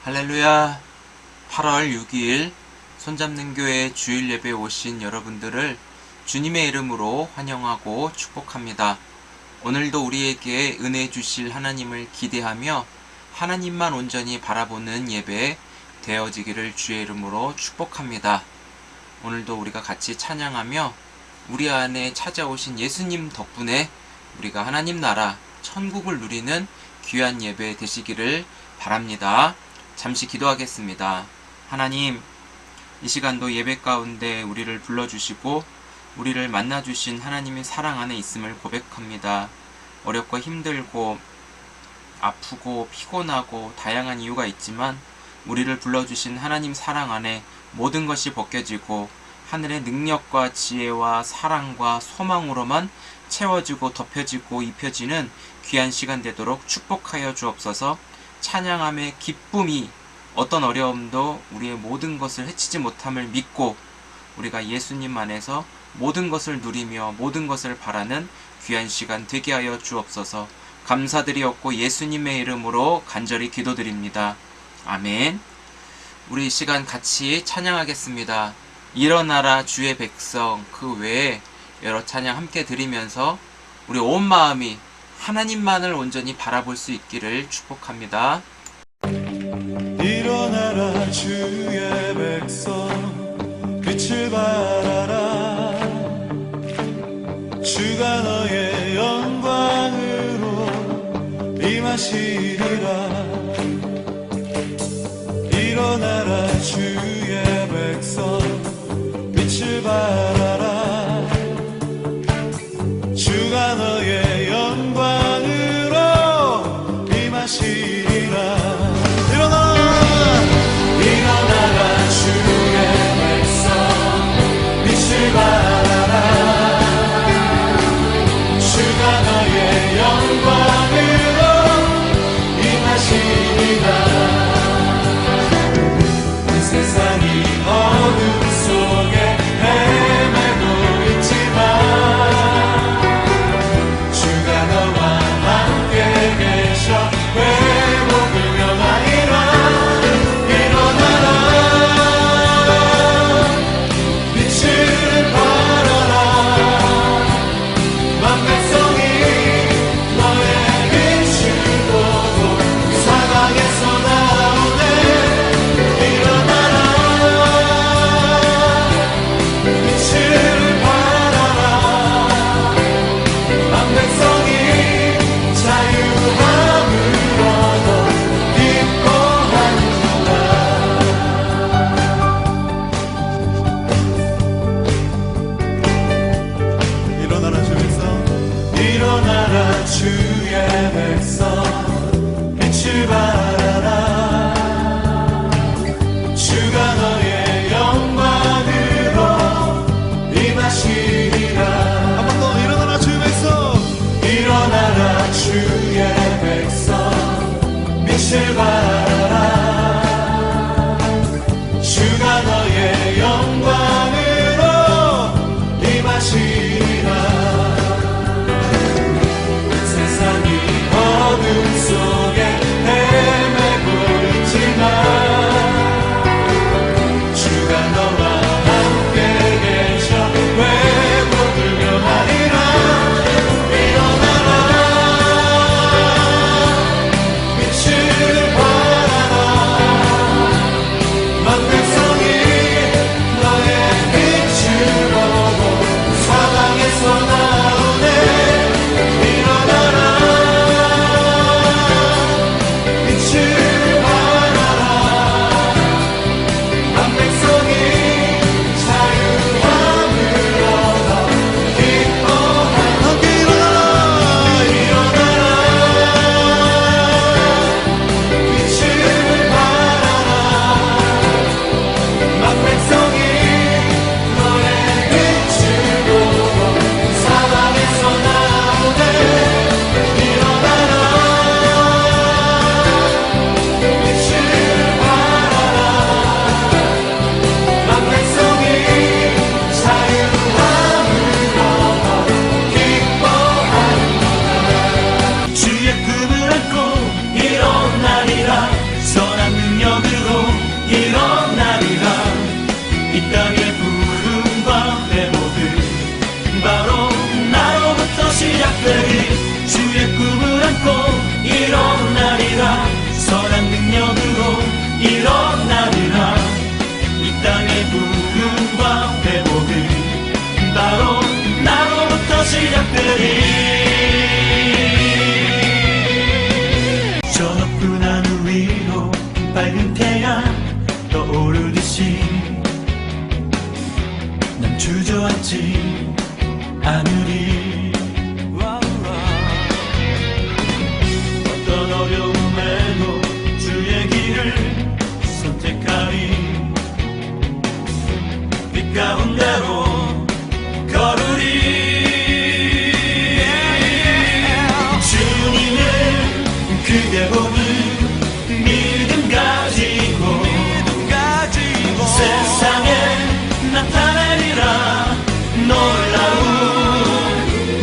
할렐루야. 8월 6일 손잡는 교회 주일 예배에 오신 여러분들을 주님의 이름으로 환영하고 축복합니다. 오늘도 우리에게 은혜 주실 하나님을 기대하며 하나님만 온전히 바라보는 예배 되어지기를 주의 이름으로 축복합니다. 오늘도 우리가 같이 찬양하며 우리 안에 찾아오신 예수님 덕분에 우리가 하나님 나라 천국을 누리는 귀한 예배 되시기를 바랍니다. 잠시 기도하겠습니다. 하나님, 이 시간도 예배 가운데 우리를 불러주시고 우리를 만나주신 하나님의 사랑 안에 있음을 고백합니다. 어렵고 힘들고 아프고 피곤하고 다양한 이유가 있지만 우리를 불러주신 하나님 사랑 안에 모든 것이 벗겨지고 하늘의 능력과 지혜와 사랑과 소망으로만 채워지고 덮여지고 입혀지는 귀한 시간 되도록 축복하여 주옵소서. 찬양함의 기쁨이 어떤 어려움도 우리의 모든 것을 해치지 못함을 믿고 우리가 예수님 안에서 모든 것을 누리며 모든 것을 바라는 귀한 시간 되게 하여 주옵소서. 감사드리옵고 예수님의 이름으로 간절히 기도드립니다. 아멘. 우리 이 시간 같이 찬양하겠습니다. 일어나라 주의 백성, 그 외에 여러 찬양 함께 드리면서 우리 온 마음이 하나님만을 온전히 바라볼 수 있기를 축복합니다. 일어나라 주의 백성, 빛을 발하라. 주가 너의 영광으로 임하시리라. 일어나라 주의 백성, 빛을 발하라. 주가 너의 영광으로 임하시리라. 일어나라 주의 백성, 빛을 발하라. 주가 너의 영광으로 임하시리라. 이 세상이 어둠 속에 헤매고 있지만 주가 너와 함께 계셔 회복을 명하리라. 일어나라 빛을 발하라. 만 백성이 너의 빛을 보고 사방에서 나오네. 일어나라 빛을 발하라. 만 백성이 자유함을 얻어 기뻐하는구나. 일어나라 주의 백성, 일어나라 주의 백성, 빛을 발하라. 주가 너의 영광으로 임하시리라. 한 번 더 일어나라 주의 백성, 일어나라 주의 백성, 빛을 발하라. 주가 너의 영광으로 임하시리라. 세상이 어둠 속에 헤매고 있지만 주가 너와 함께 계셔 회복을 명하리라. 일어나라 빛을 발하라. 시작되리 주의 꿈을 안고 일어나리라 선한 능력으로 일어나리라 이 땅의 부흥과 회복은 바로 나로부터 시작되리 저 높은 하늘 위로 밝은 태양 떠오르듯이 난 주저앉지 않으리 어떤 어려움에도 주의 길을 선택하리 빛 가운데로 걸으리 주님을 크게 보는 믿음 가지고 세상에 나타내리라 놀라운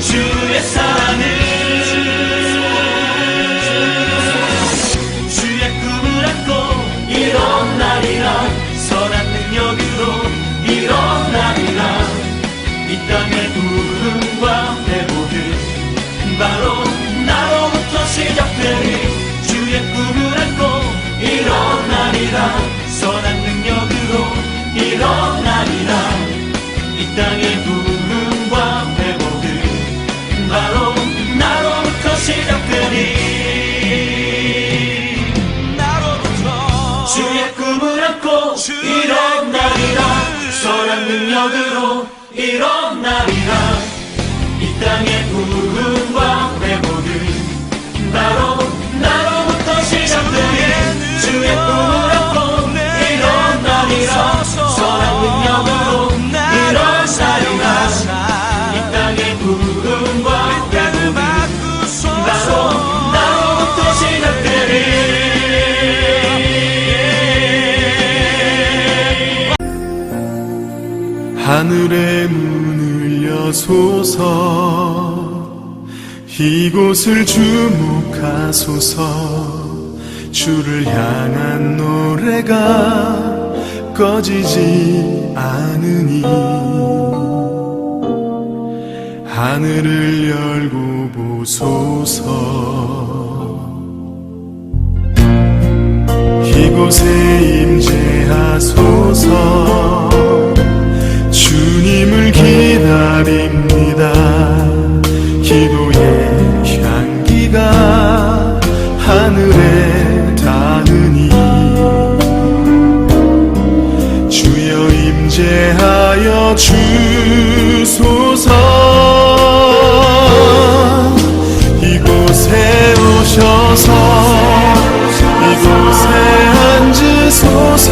주의 사랑을 주의 꿈을 안고 일어나리라 선한 능력으로 일어나리라 이 땅의 부흥과 회복은 바로 나로부터 시작되리 주의 꿈을 안고 일어나리라 선한 능력으로 일어나리라 이 땅의 부흥과 회복은 바로 나로부터 시작되리 주의 꿈을 안고 일어나리라 선한 능력으로 일어나리라 이 땅의 부흥과 회복은 바로 나로부터 시작되리 주의 꿈을 안고 일어나리라 선한 능력으로 일어나리라 이 땅의 부흥과 회복은 바로 나로부터 시작되리 하늘의 문을 여소서 이곳을 주목하소서 주를 향한 노래가 꺼지지 않으니 하늘을 열고 보소서 이곳에 임재하소서 주님을 기다립니다 기도의 향기가 하늘에 닿으니 주여 임재하여 주소서 이곳에 오셔서 이곳에 앉으소서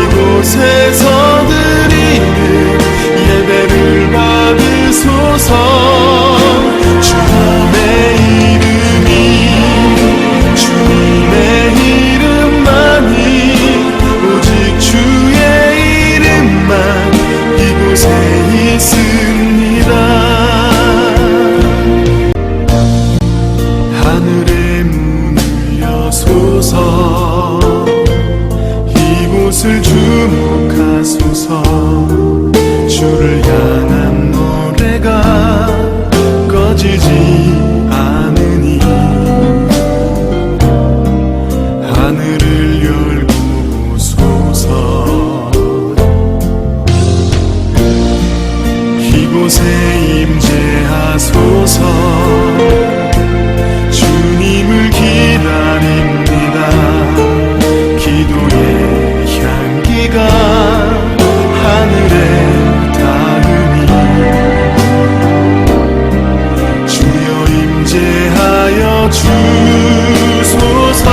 이곳에서 드리는 예배를 받으소서 주님의 이름이 주님의 이름만이 오직 주의 이름만 이곳에 있습니다 하늘의 문을 여소서 이곳을 주목하소서 주를 향한 노래가 꺼지지 않으니 하늘을 열고 보소서 이곳에 임재하소서 주님을 기다립니다 기도의 향기가 하늘에 닿으니 주여 임재하여 주소서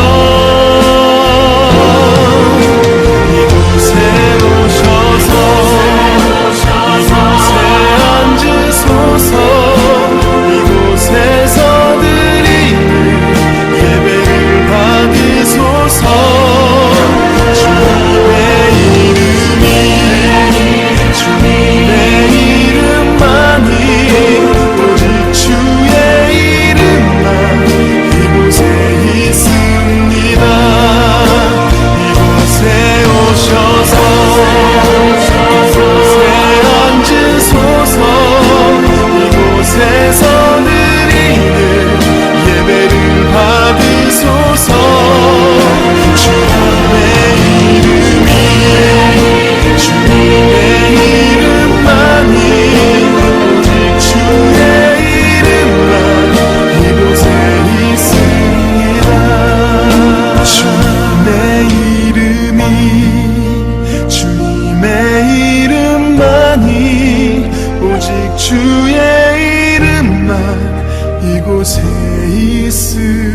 주의 이름만 이곳에 있습니다.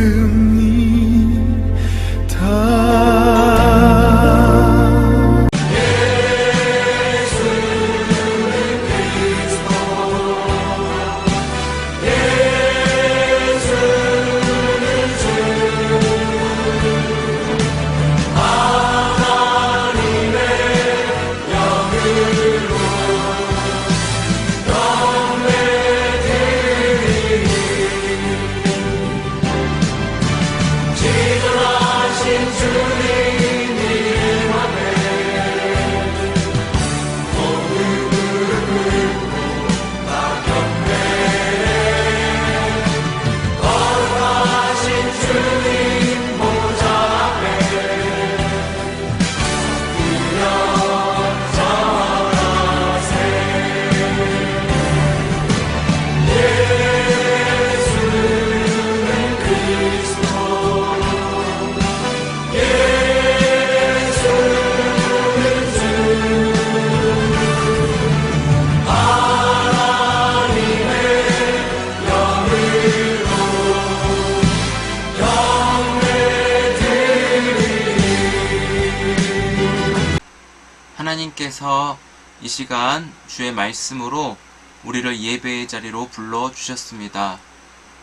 하나님께서 이 시간 주의 말씀으로 우리를 예배의 자리로 불러주셨습니다.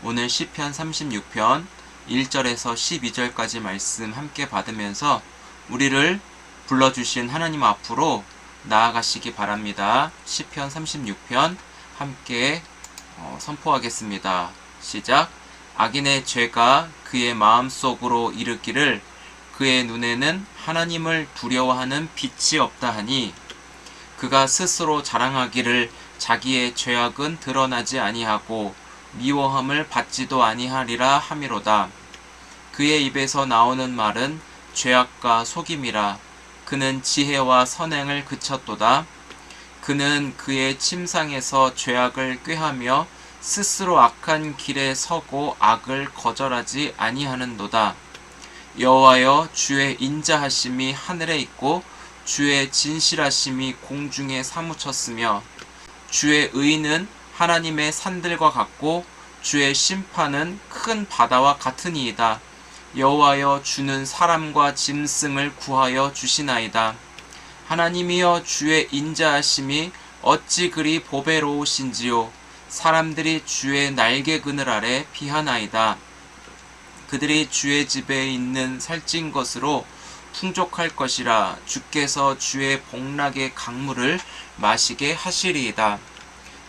오늘 시편 36편 1절에서 12절까지 말씀 함께 받으면서 우리를 불러주신 하나님 앞으로 나아가시기 바랍니다. 시편 36편 함께 선포하겠습니다. 시작. 악인의 죄가 그의 마음속으로 이르기를 그의 눈에는 하나님을 두려워하는 빛이 없다 하니 그가 스스로 자랑하기를 자기의 죄악은 드러나지 아니하고 미워함을 받지도 아니하리라 하미로다. 그의 입에서 나오는 말은 죄악과 속임이라. 그는 지혜와 선행을 그쳤도다. 그는 그의 침상에서 죄악을 꾀하며 스스로 악한 길에 서고 악을 거절하지 아니하는도다. 여호와여, 주의 인자하심이 하늘에 있고 주의 진실하심이 공중에 사무쳤으며 주의 의는 하나님의 산들과 같고 주의 심판은 큰 바다와 같으니이다. 여호와여, 주는 사람과 짐승을 구하여 주시나이다. 하나님이여, 주의 인자하심이 어찌 그리 보배로우신지요. 사람들이 주의 날개 그늘 아래 피하나이다. 그들이 주의 집에 있는 살찐 것으로 풍족할 것이라. 주께서 주의 복락의 강물을 마시게 하시리이다.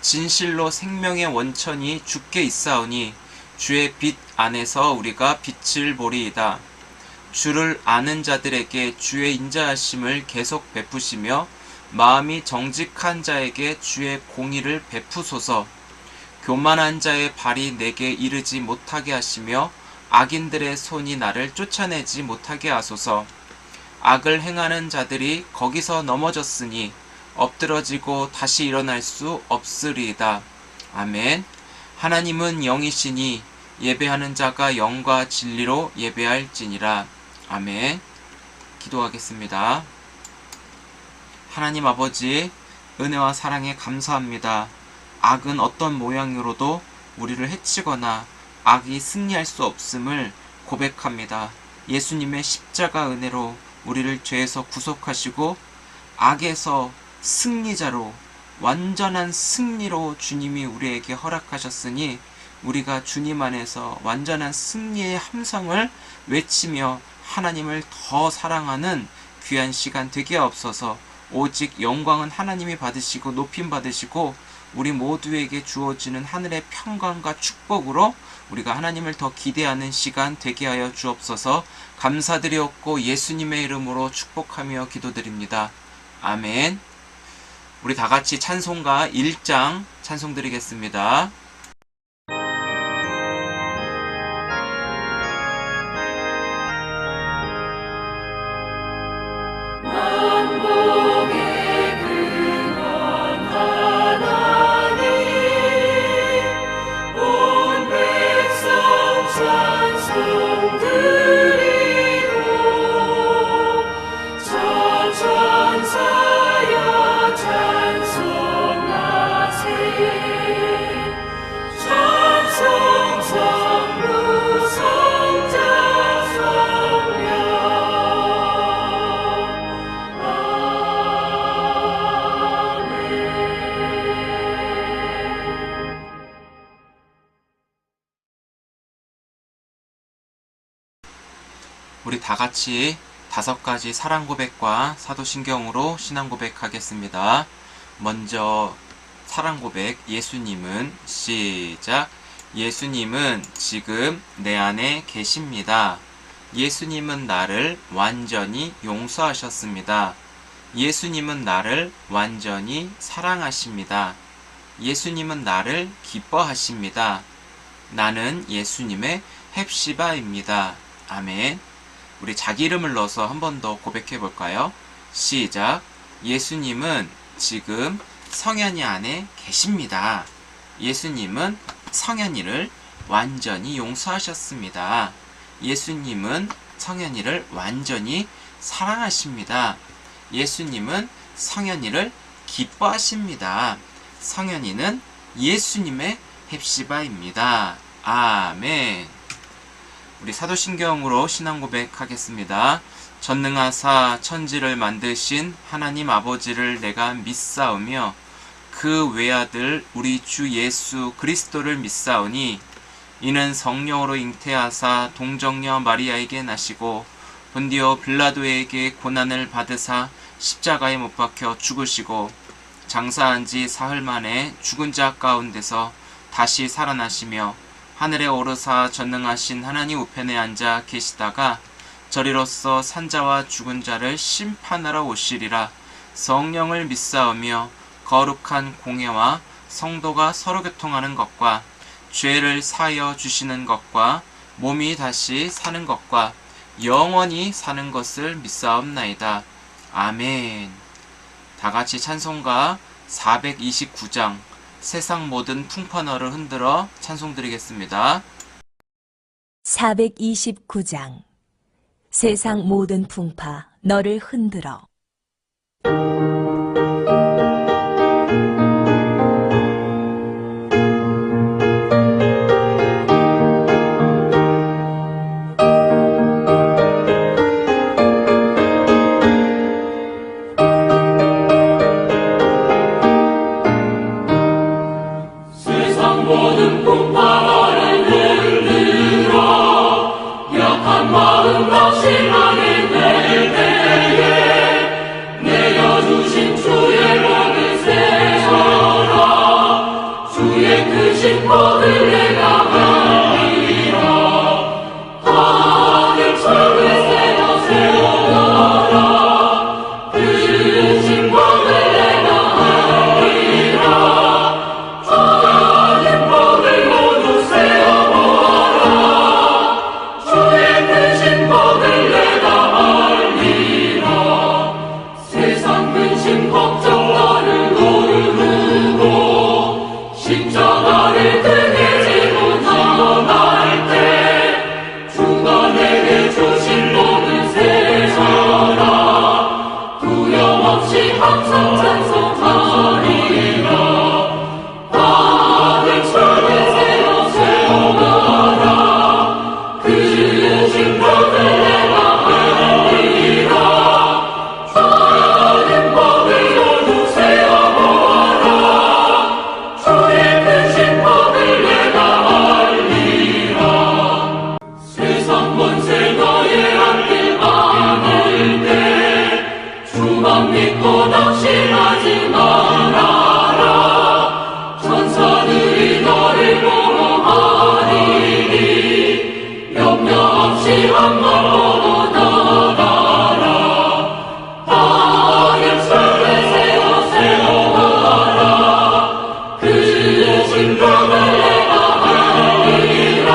진실로 생명의 원천이 주께 있사오니 주의 빛 안에서 우리가 빛을 보리이다. 주를 아는 자들에게 주의 인자하심을 계속 베푸시며 마음이 정직한 자에게 주의 공의를 베푸소서. 교만한 자의 발이 내게 이르지 못하게 하시며 악인들의 손이 나를 쫓아내지 못하게 하소서. 악을 행하는 자들이 거기서 넘어졌으니 엎드러지고 다시 일어날 수 없으리이다. 아멘. 하나님은 영이시니 예배하는 자가 영과 진리로 예배할지니라. 아멘. 기도하겠습니다. 하나님 아버지, 은혜와 사랑에 감사합니다. 악은 어떤 모양으로도 우리를 해치거나 악이 승리할 수 없음을 고백합니다. 예수님의 십자가 은혜로 우리를 죄에서 구속하시고 악에서 승리자로, 완전한 승리로 주님이 우리에게 허락하셨으니 우리가 주님 안에서 완전한 승리의 함성을 외치며 하나님을 더 사랑하는 귀한 시간 되게 하옵소서. 오직 영광은 하나님이 받으시고 높임 받으시고 우리 모두에게 주어지는 하늘의 평강과 축복으로 우리가 하나님을 더 기대하는 시간 되게 하여 주옵소서. 감사드리옵고 예수님의 이름으로 축복하며 기도드립니다. 아멘. 우리 다같이 찬송가 1장 찬송 드리겠습니다. 천사여 찬송하세 우리 다 같이 5가지 사랑 고백과 사도신경으로 신앙 고백하겠습니다. 먼저 사랑 고백, 예수님은, 시작. 예수님은 지금 내 안에 계십니다. 예수님은 나를 완전히 용서하셨습니다. 예수님은 나를 완전히 사랑하십니다. 예수님은 나를 기뻐하십니다. 나는 예수님의 헵시바입니다. 아멘. 우리 자기 이름을 넣어서 한 번 더 고백해 볼까요? 시작. 예수님은 지금 성현이 안에 계십니다. 예수님은 성현이를 완전히 용서하셨습니다. 예수님은 성현이를 완전히 사랑하십니다. 예수님은 성현이를 기뻐하십니다. 성현이는 예수님의 헵시바입니다. 아멘. 우리 사도신경으로 신앙 고백하겠습니다. 전능하사 천지를 만드신 하나님 아버지를 내가 믿사오며 그 외아들 우리 주 예수 그리스도를 믿사오니 이는 성령으로 잉태하사 동정녀 마리아에게 나시고 본디오 빌라도에게 고난을 받으사 십자가에 못 박혀 죽으시고 장사한 지 사흘 만에 죽은 자 가운데서 다시 살아나시며 하늘에 오르사 전능하신 하나님 우편에 앉아 계시다가 저리로서 산자와 죽은 자를 심판하러 오시리라. 성령을 믿사오며 거룩한 공예와 성도가 서로 교통하는 것과 죄를 사하여 주시는 것과 몸이 다시 사는 것과 영원히 사는 것을 믿사옵나이다. 아멘. 다같이 찬송가 429장 세상 모든 풍파 너를 흔들어 찬송 드리겠습니다. 429장 세상 모든 풍파 너를 흔들어. 세상 모든 풍파 너를 흔들어 약한 마음 확실하게 될 때에 내려주신 주의 복을 세워라. 주의 크신 복을 내가 알리라. 하늘 철을 세워 세워라. 크신 복을 내가 알리라. 하늘 복을 모두 세워보아라. 주의 크신 복을 내가 알리라. 세상 근심 걱정 너를 모르고 십자가를 등에 지고 나갈 때 주가 내게 주신 복을 세워라. 두려움 없이 항상 찬송하리라. 하늘 철을 세워 세워라. 크신 복을 내가 알리라. 하늘 복을 모두 세워보아라. 주의 크신 복을 내가 알리라. 세상 권세 너의 앞길 많을 때 주만 믿고 낙심하지 말아라. 천사들이 너를 보호하리니 염려 없이 한번 보고 나가라. 하늘 철을 세워 세워라. 크신 복을 내가 알리라.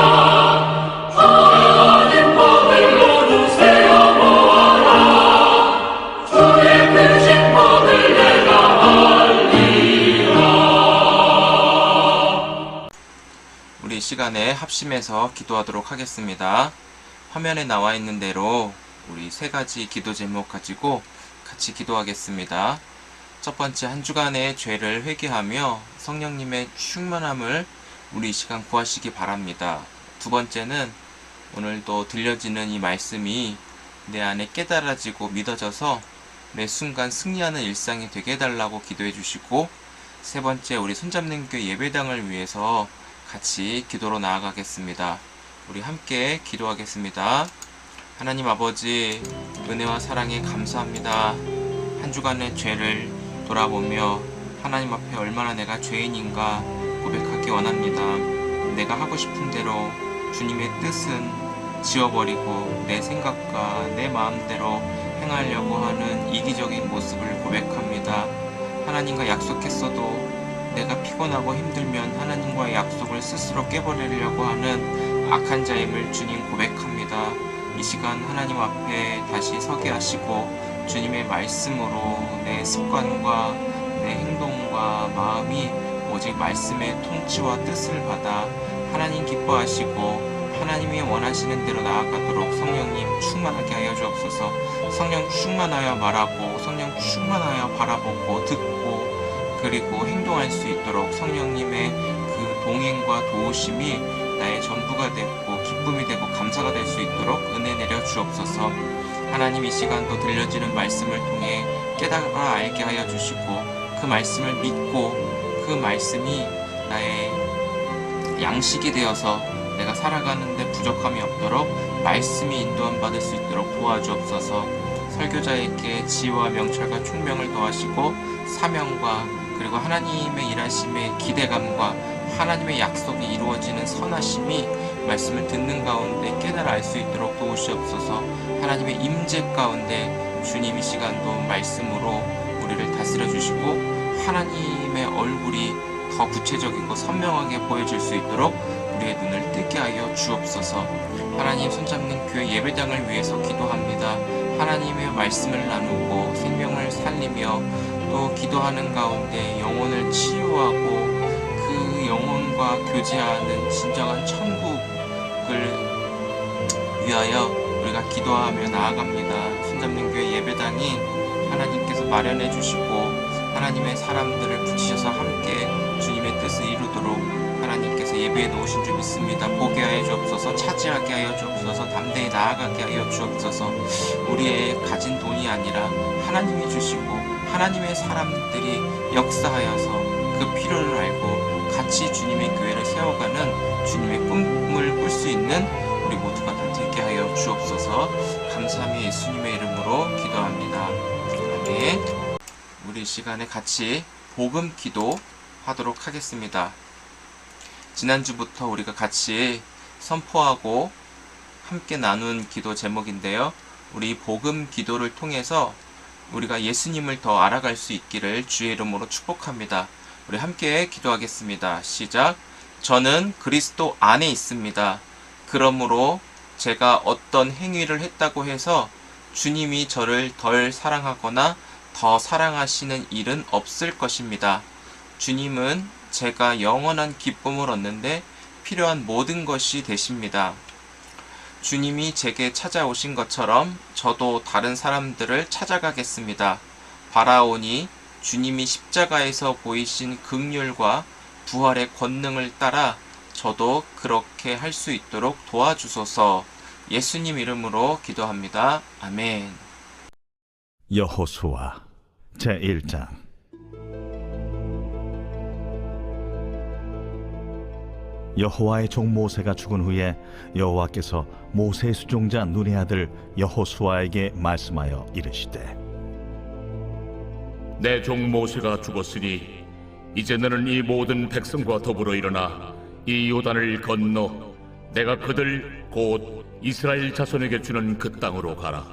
하늘 복을 모두 세워보아라. 주의 크신 복을 내가 알리라. 우리 이 시간에 합심해서 기도하도록 하겠습니다. 화면에 나와 있는 대로 우리 3가지 기도 제목 가지고 같이 기도하겠습니다. 첫 번째, 한 주간의 죄를 회개하며 성령님의 충만함을 우리 이 시간 구하시기 바랍니다. 두 번째는 오늘도 들려지는 이 말씀이 내 안에 깨달아지고 믿어져서 매 순간 승리하는 일상이 되게 해달라고 기도해 주시고, 세 번째, 우리 손잡는 교회 예배당을 위해서 같이 기도로 나아가겠습니다. 우리 함께 기도하겠습니다. 하나님 아버지, 은혜와 사랑에 감사합니다. 한 주간의 죄를 돌아보며 하나님 앞에 얼마나 내가 죄인인가 고백하기 원합니다. 내가 하고 싶은 대로 주님의 뜻은 지워버리고 내 생각과 내 마음대로 행하려고 하는 이기적인 모습을 고백합니다. 하나님과 약속했어도 내가 피곤하고 힘들면 하나님과의 약속을 스스로 깨버리려고 하는 악한 자임을 주님 고백합니다. 이 시간 하나님 앞에 다시 서게 하시고 주님의 말씀으로 내 습관과 내 행동과 마음이 오직 말씀의 통치와 뜻을 받아 하나님 기뻐하시고 하나님이 원하시는 대로 나아가도록 성령님 충만하게 하여 주옵소서. 성령 충만하여 말하고 성령 충만하여 바라보고 듣고 그리고 행동할 수 있도록 성령님의 그 동행과 도우심이 나의 전부가 되고 기쁨이 되고 감사가 될 수 있도록 은혜 내려 주옵소서. 하나님 이 시간도 들려지는 말씀을 통해 깨달아 알게 하여 주시고 그 말씀을 믿고 그 말씀이 나의 양식이 되어서 내가 살아가는데 부족함이 없도록 말씀이 인도함 받을 수 있도록 도와주옵소서. 설교자에게 지혜와 명철과 총명을 더하시고 사명과 그리고 하나님의 일하심의 기대감과 하나님의 약속이 이루어지는 선하심이 말씀을 듣는 가운데 깨달아 알 수 있도록 도우시옵소서. 하나님의 임재 가운데 주님 이 시간도 말씀으로 우리를 다스려 주시고 하나님의 얼굴이 더 구체적이고 선명하게 보여질 수 있도록 우리의 눈을 뜨게 하여 주옵소서. 하나님 손잡는 교회 예배당을 위해서 기도합니다. 하나님의 말씀을 나누고 생명을 살리며 또 기도하는 가운데 영혼을 치유하고 그 영혼과 교제하는 진정한 천국을 위하여 우리가 기도하며 나아갑니다. 손잡는 교회 예배당이 하나님께서 마련해 주시고 하나님의 사람들을 붙이셔서 함께 주님의 뜻을 이루도록 하나님께서 예배해 놓으신 줄 믿습니다. 보게 하여 주옵소서. 차지하게 하여 주옵소서. 담대히 나아가게 하여 주옵소서. 우리의 가진 돈이 아니라 하나님이 주시고 하나님의 사람들이 역사하여서 그 필요를 알고 같이 주님의 교회를 세워가는 주님의 꿈을 꿀 수 있는 우리 모두가 다 되게 하여 주옵소서. 감사함이 예수님의 이름으로 기도합니다. 아멘. 우리 이 시간에 같이 복음 기도 하도록 하겠습니다. 지난주부터 우리가 같이 선포하고 함께 나눈 기도 제목인데요. 우리 복음 기도를 통해서 우리가 예수님을 더 알아갈 수 있기를 주의 이름으로 축복합니다. 우리 함께 기도하겠습니다. 시작. 저는 그리스도 안에 있습니다. 그러므로 제가 어떤 행위를 했다고 해서 주님이 저를 덜 사랑하거나 더 사랑하시는 일은 없을 것입니다. 주님은 제가 영원한 기쁨을 얻는데 필요한 모든 것이 되십니다. 주님이 제게 찾아오신 것처럼 저도 다른 사람들을 찾아가겠습니다. 바라오니 주님이 십자가에서 보이신 긍휼과 부활의 권능을 따라 저도 그렇게 할 수 있도록 도와주소서. 예수님 이름으로 기도합니다. 아멘. 여호수아 제1장. 여호와의 종 모세가 죽은 후에 여호와께서 모세의 수종자 눈의 아들 여호수아에게 말씀하여 이르시되, 내 종 모세가 죽었으니 이제 너는 이 모든 백성과 더불어 일어나 이 요단을 건너 내가 그들 곧 이스라엘 자손에게 주는 그 땅으로 가라.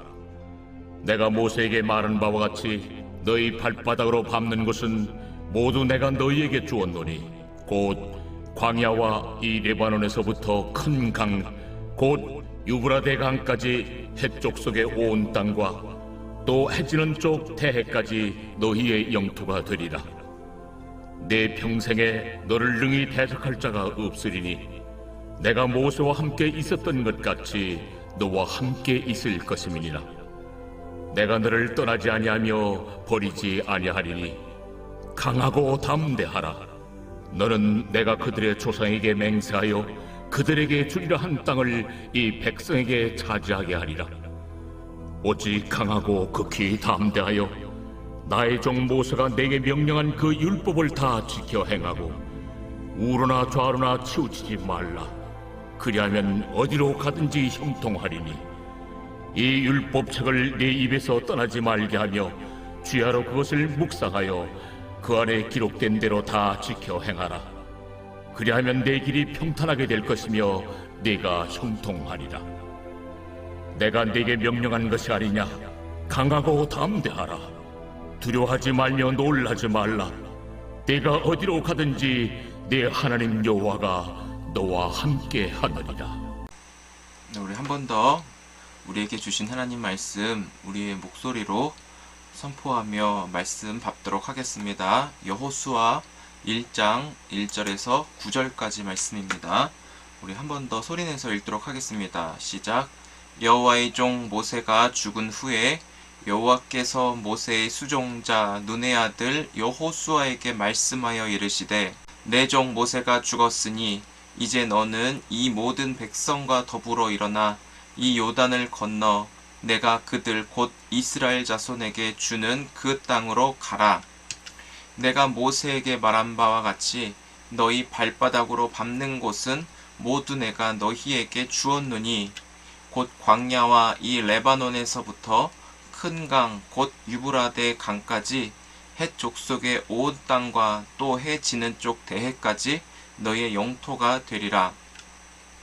내가 모세에게 말한 바와 같이 너희 발바닥으로 밟는 것은 모두 내가 너희에게 주었노니 곧 광야와 이 레바논에서부터 큰 강 곧 유브라데 강까지 해쪽 속의 온 땅과 또 해지는 쪽 태해까지 너희의 영토가 되리라. 내 평생에 너를 능히 대적할 자가 없으리니 내가 모세와 함께 있었던 것 같이 너와 함께 있을 것임이니라. 내가 너를 떠나지 아니하며 버리지 아니하리니 강하고 담대하라. 너는 내가 그들의 조상에게 맹세하여 그들에게 주리라 한 땅을 이 백성에게 차지하게 하리라. 오직 강하고 극히 담대하여 나의 종 모세가 내게 명령한 그 율법을 다 지켜 행하고 우로나 좌로나 치우치지 말라. 그리하면 어디로 가든지 형통하리니 이 율법책을 내 입에서 떠나지 말게 하며 주야로 그것을 묵상하여 그 안에 기록된 대로 다 지켜 행하라. 그리하면 내 길이 평탄하게 될 것이며 네가 형통하리라. 내가 네게 명령한 것이 아니냐. 강하고 담대하라. 두려워하지 말며 놀라지 말라. 네가 어디로 가든지 네 하나님 여호와가 너와 함께 하느니라. 네, 우리 한 번 더 우리에게 주신 하나님 말씀 우리의 목소리로 선포하며 말씀 받도록 하겠습니다. 여호수아 1장 1절에서 9절까지 말씀입니다. 우리 한 번 더 소리내서 읽도록 하겠습니다. 시작. 여호와의 종 모세가 죽은 후에 여호와께서 모세의 수종자 눈의 아들 여호수아에게 말씀하여 이르시되 내 종 모세가 죽었으니 이제 너는 이 모든 백성과 더불어 일어나 이 요단을 건너 내가 그들 곧 이스라엘 자손에게 주는 그 땅으로 가라. 내가 모세에게 말한 바와 같이 너희 발바닥으로 밟는 곳은 모두 내가 너희에게 주었느니 곧 광야와 이 레바논에서부터 큰 강 곧 유브라데 강까지 해 족속의 온 땅과 또 해 지는 쪽 대해까지 너희의 영토가 되리라.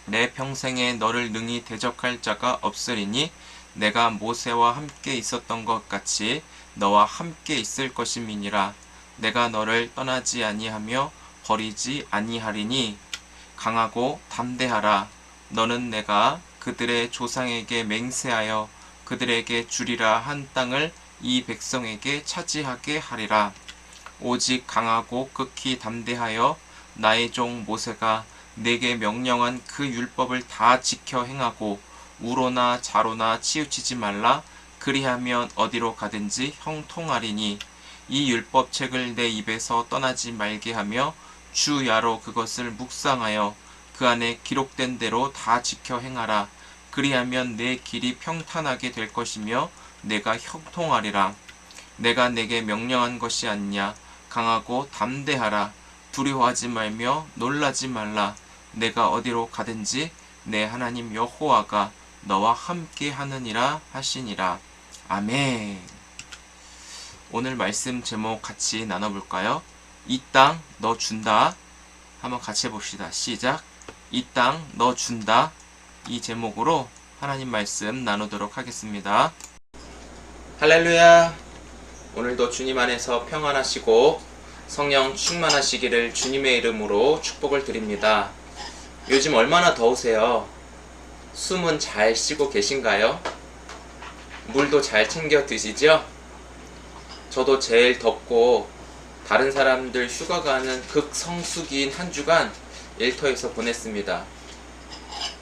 내 평생에 너를 능히 대적할 자가 없으리니 내가 모세와 함께 있었던 것 같이 너와 함께 있을 것임이니라. 내가 너를 떠나지 아니하며 버리지 아니하리니 강하고 담대하라. 너는 내가 그들의 조상에게 맹세하여 그들에게 주리라 한 땅을 이 백성에게 차지하게 하리라. 오직 강하고 극히 담대하여 나의 종 모세가 내게 명령한 그 율법을 다 지켜 행하고 우로나 좌로나 치우치지 말라. 그리하면 어디로 가든지 형통하리니 이 율법책을 내 입에서 떠나지 말게 하며 주야로 그것을 묵상하여 그 안에 기록된 대로 다 지켜 행하라. 그리하면 내 길이 평탄하게 될 것이며 내가 형통하리라. 내가 내게 명령한 것이 아니냐. 강하고 담대하라. 두려워하지 말며 놀라지 말라. 내가 어디로 가든지 내 하나님 여호와가 너와 함께 하느니라 하시니라. 아멘. 오늘 말씀 제목 같이 나눠볼까요? 이 땅 너 준다. 한번 같이 해봅시다. 시작. 이 땅 너 준다. 이 제목으로 하나님 말씀 나누도록 하겠습니다. 할렐루야. 오늘도 주님 안에서 평안하시고 성령 충만하시기를 주님의 이름으로 축복을 드립니다. 요즘 얼마나 더우세요? 숨은 잘 쉬고 계신가요? 물도 잘 챙겨 드시죠? 저도 제일 덥고 다른 사람들 휴가 가는 극성수기인 한 주간 일터에서 보냈습니다.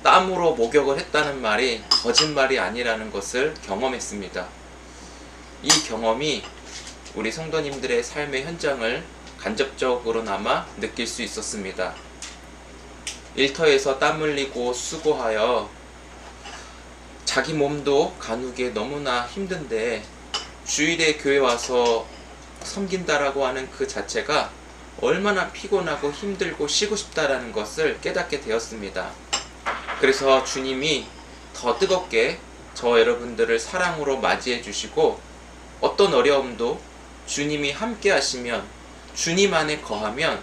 땀으로 목욕을 했다는 말이 거짓말이 아니라는 것을 경험했습니다. 이 경험이 우리 성도님들의 삶의 현장을 간접적으로나마 느낄 수 있었습니다. 일터에서 땀 흘리고 수고하여 자기 몸도 가누기에 너무나 힘든데 주일에 교회 와서 섬긴다라고 하는 그 자체가 얼마나 피곤하고 힘들고 쉬고 싶다라는 것을 깨닫게 되었습니다. 그래서 주님이 더 뜨겁게 저 여러분들을 사랑으로 맞이해 주시고 어떤 어려움도 주님이 함께 하시면 주님 안에 거하면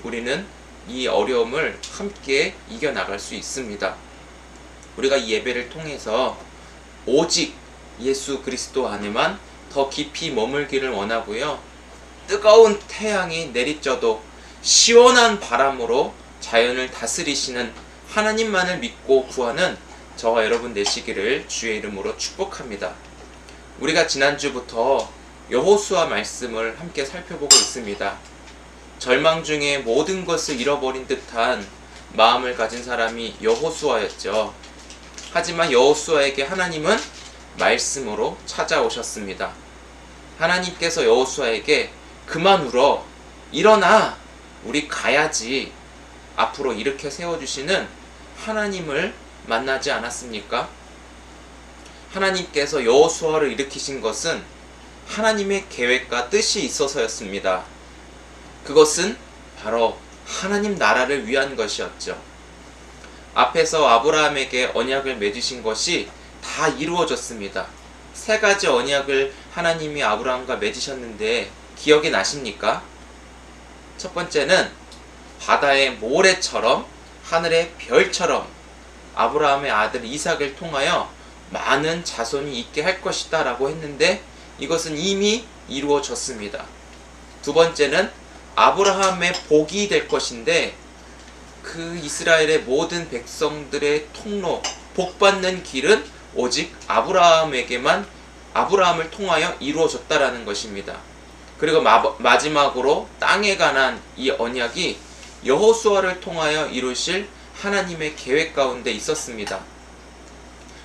우리는 이 어려움을 함께 이겨나갈 수 있습니다. 우리가 이 예배를 통해서 오직 예수 그리스도 안에만 더 깊이 머물기를 원하고요. 뜨거운 태양이 내리쬐도 시원한 바람으로 자연을 다스리시는 하나님만을 믿고 구하는 저와 여러분 되시기를 주의 이름으로 축복합니다. 우리가 지난주부터 여호수아 말씀을 함께 살펴보고 있습니다. 절망 중에 모든 것을 잃어버린 듯한 마음을 가진 사람이 여호수아였죠. 하지만 여호수아에게 하나님은 말씀으로 찾아오셨습니다. 하나님께서 여호수아에게 그만 울어, 일어나, 우리 가야지, 앞으로 일으켜 세워주시는 하나님을 만나지 않았습니까? 하나님께서 여호수아를 일으키신 것은 하나님의 계획과 뜻이 있어서였습니다. 그것은 바로 하나님 나라를 위한 것이었죠. 앞에서 아브라함에게 언약을 맺으신 것이 다 이루어졌습니다. 세 가지 언약을 하나님이 아브라함과 맺으셨는데 기억이 나십니까? 첫 번째는 바다의 모래처럼 하늘의 별처럼 아브라함의 아들 이삭을 통하여 많은 자손이 있게 할 것이다 라고 했는데 이것은 이미 이루어졌습니다. 두 번째는 아브라함의 복이 될 것인데 그 이스라엘의 모든 백성들의 통로, 복받는 길은 오직 아브라함을 통하여 이루어졌다라는 것입니다. 그리고 마지막으로 땅에 관한 이 언약이 여호수아를 통하여 이루실 하나님의 계획 가운데 있었습니다.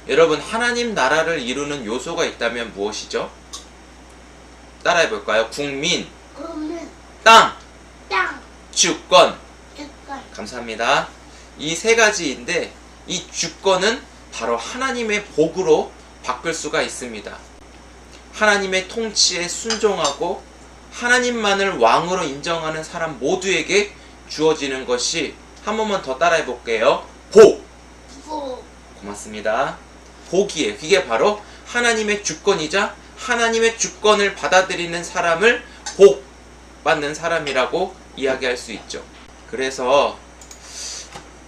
여러분, 하나님 나라를 이루는 요소가 있다면 무엇이죠? 따라해 볼까요? 국민, 땅, 주권. 감사합니다. 이 세 가지인데 이 주권은 바로 하나님의 복으로 바꿀 수가 있습니다. 하나님의 통치에 순종하고 하나님만을 왕으로 인정하는 사람 모두에게 주어지는 것이, 한 번만 더 따라해 볼게요. 복. 고맙습니다. 복이에요. 이게 바로 하나님의 주권이자 하나님의 주권을 받아들이는 사람을 복 받는 사람이라고 이야기할 수 있죠. 그래서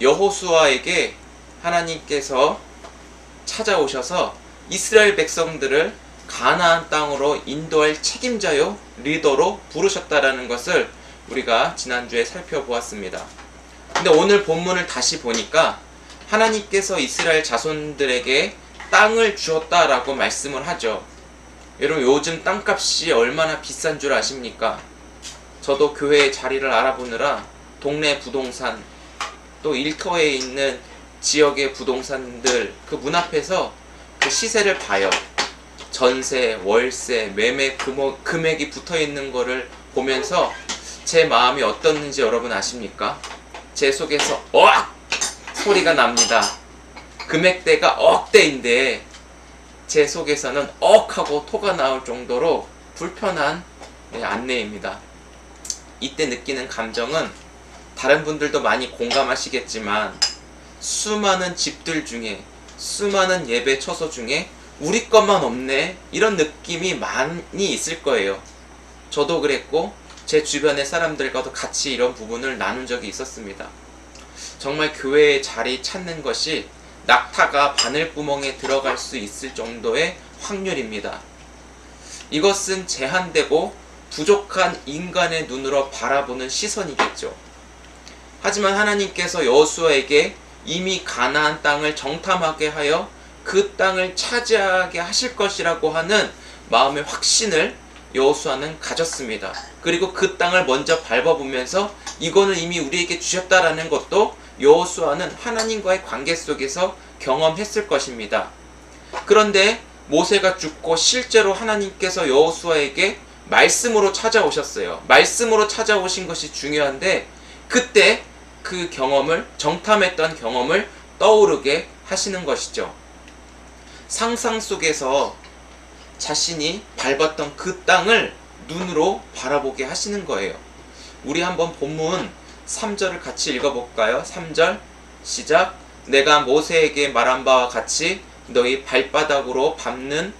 여호수아에게 하나님께서 찾아오셔서 이스라엘 백성들을 가나안 땅으로 인도할 책임자요 리더로 부르셨다라는 것을 우리가 지난주에 살펴보았습니다. 근데 오늘 본문을 다시 보니까 하나님께서 이스라엘 자손들에게 땅을 주었다라고 말씀을 하죠. 여러분, 요즘 땅값이 얼마나 비싼 줄 아십니까? 저도 교회의 자리를 알아보느라 동네 부동산, 또 일터에 있는 지역의 부동산들 그 문 앞에서 그 시세를 봐요. 전세, 월세, 매매 금액이 붙어있는 거를 보면서 제 마음이 어떻는지 여러분 아십니까? 제 속에서 억! 소리가 납니다. 금액대가 억대인데 제 속에서는 억! 하고 토가 나올 정도로 불편한 안내입니다. 이때 느끼는 감정은 다른 분들도 많이 공감하시겠지만 수많은 집들 중에, 수많은 예배 처소 중에 우리 것만 없네, 이런 느낌이 많이 있을 거예요. 저도 그랬고 제 주변의 사람들과도 같이 이런 부분을 나눈 적이 있었습니다. 정말 교회의 자리 찾는 것이 낙타가 바늘구멍에 들어갈 수 있을 정도의 확률입니다. 이것은 제한되고 부족한 인간의 눈으로 바라보는 시선이겠죠. 하지만 하나님께서 여호수아에게 이미 가나안 땅을 정탐하게 하여 그 땅을 차지하게 하실 것이라고 하는 마음의 확신을 여호수아는 가졌습니다. 그리고 그 땅을 먼저 밟아보면서 이거는 이미 우리에게 주셨다라는 것도 여호수아는 하나님과의 관계 속에서 경험했을 것입니다. 그런데 모세가 죽고 실제로 하나님께서 여호수아에게 말씀으로 찾아오셨어요. 말씀으로 찾아오신 것이 중요한데 그때 그 경험을, 정탐했던 경험을 떠오르게 하시는 것이죠. 상상 속에서 자신이 밟았던 그 땅을 눈으로 바라보게 하시는 거예요. 우리 한번 본문 3절을 같이 읽어볼까요? 3절 시작. 내가 모세에게 말한 바와 같이 너희 발바닥으로 밟는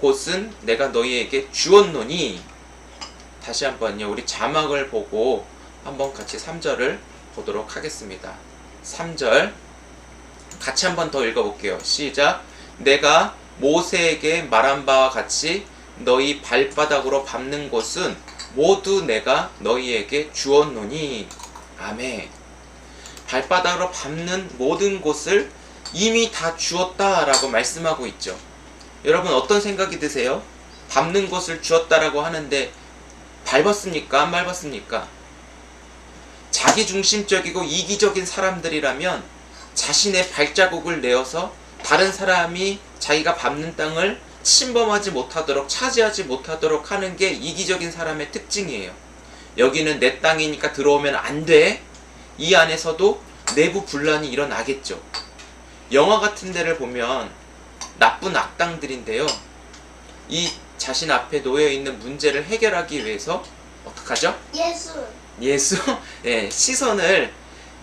곳은 내가 너희에게 주었노니. 다시 한번요. 우리 자막을 보고 한번 같이 3절을 보도록 하겠습니다. 3절 같이 한번 더 읽어볼게요. 시작. 내가 모세에게 말한 바와 같이 너희 발바닥으로 밟는 곳은 모두 내가 너희에게 주었노니. 아멘. 발바닥으로 밟는 모든 곳을 이미 다 주었다라고 말씀하고 있죠. 여러분, 어떤 생각이 드세요? 밟는 곳을 주었다라고 하는데 밟았습니까? 안 밟았습니까? 자기중심적이고 이기적인 사람들이라면 자신의 발자국을 내어서 다른 사람이 자기가 밟는 땅을 침범하지 못하도록, 차지하지 못하도록 하는 게 이기적인 사람의 특징이에요. 여기는 내 땅이니까 들어오면 안 돼. 이 안에서도 내부 분란이 일어나겠죠. 영화 같은 데를 보면 나쁜 악당들인데요, 이 자신 앞에 놓여있는 문제를 해결하기 위해서 어떡하죠? 예수? 네, 시선을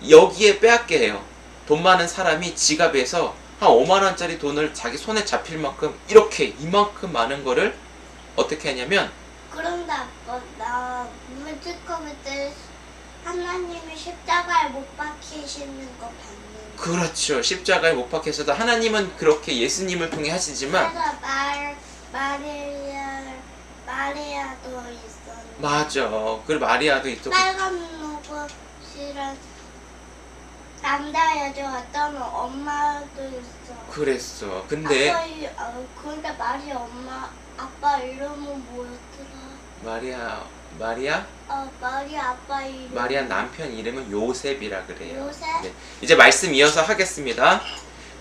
여기에 빼앗게 해요. 돈 많은 사람이 지갑에서 한 5만 원짜리 돈을 자기 손에 잡힐 만큼 이렇게 이만큼 많은 거를 어떻게 하냐면 그런데 아빠 나 뮤지컬 때 하나님이 십자가에 못 박히시는 거 봤는데 그렇죠. 십자가에 못 박혀서도 하나님은 그렇게 예수님을 통해 하시지만 그래서 마리아도 있었는데 맞아. 그리고 마리아도 있고 빨간 로봇이랑 남자 여자 왔다면 엄마도 있어. 그랬어. 근데 근데 마리아 엄마 아빠 이름은 뭐였더라? 마리아 마리아 아빠 이름. 마리아 남편 이름은 요셉이라 그래요. 요셉? 네. 이제 말씀 이어서 하겠습니다.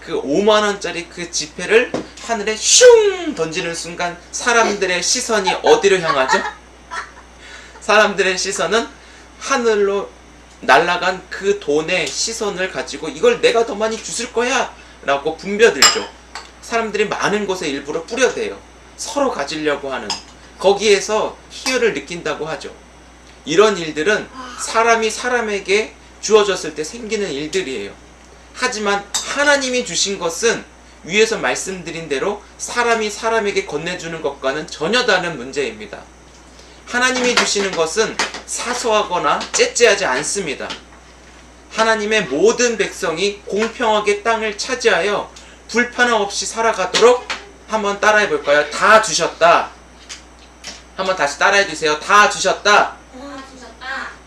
그 5만 원짜리 그 지폐를 하늘에 슝 던지는 순간 사람들의 시선이 어디로 향하죠? 사람들의 시선은 하늘로 날아간 그 돈의 시선을 가지고 이걸 내가 더 많이 주실 거야 라고 분벼들죠. 사람들이 많은 곳에 일부러 뿌려대요. 서로 가지려고 하는, 거기에서 희열을 느낀다고 하죠. 이런 일들은 사람이 사람에게 주어졌을 때 생기는 일들이에요. 하지만 하나님이 주신 것은 위에서 말씀드린 대로 사람이 사람에게 건네주는 것과는 전혀 다른 문제입니다. 하나님이 주시는 것은 사소하거나 째째하지 않습니다. 하나님의 모든 백성이 공평하게 땅을 차지하여 불편함 없이 살아가도록 한번 따라해 볼까요? 다 주셨다. 한번 다시 따라해 주세요. 다 주셨다.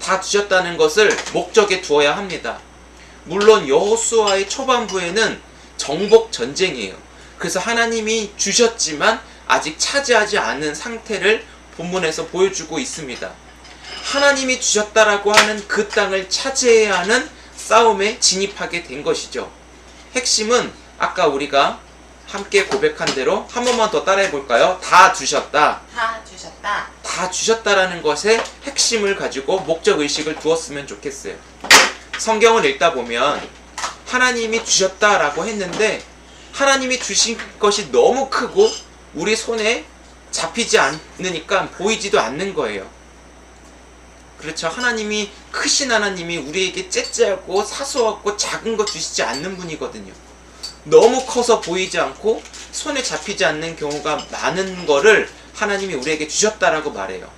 다 주셨다는 것을 목적에 두어야 합니다. 물론 여호수아의 초반부에는 정복 전쟁이에요. 그래서 하나님이 주셨지만 아직 차지하지 않은 상태를 본문에서 보여주고 있습니다. 하나님이 주셨다라고 하는 그 땅을 차지해야 하는 싸움에 진입하게 된 것이죠. 핵심은 아까 우리가 함께 고백한 대로 한 번만 더 따라해 볼까요? 다 주셨다. 다 주셨다. 다 주셨다라는 것에 핵심을 가지고 목적의식을 두었으면 좋겠어요. 성경을 읽다 보면 하나님이 주셨다라고 했는데 하나님이 주신 것이 너무 크고 우리 손에 잡히지 않으니까 보이지도 않는 거예요. 그렇죠. 하나님이 크신 하나님이 우리에게 째째하고 사소하고 작은 거 주시지 않는 분이거든요. 너무 커서 보이지 않고 손에 잡히지 않는 경우가 많은 거를 하나님이 우리에게 주셨다라고 말해요.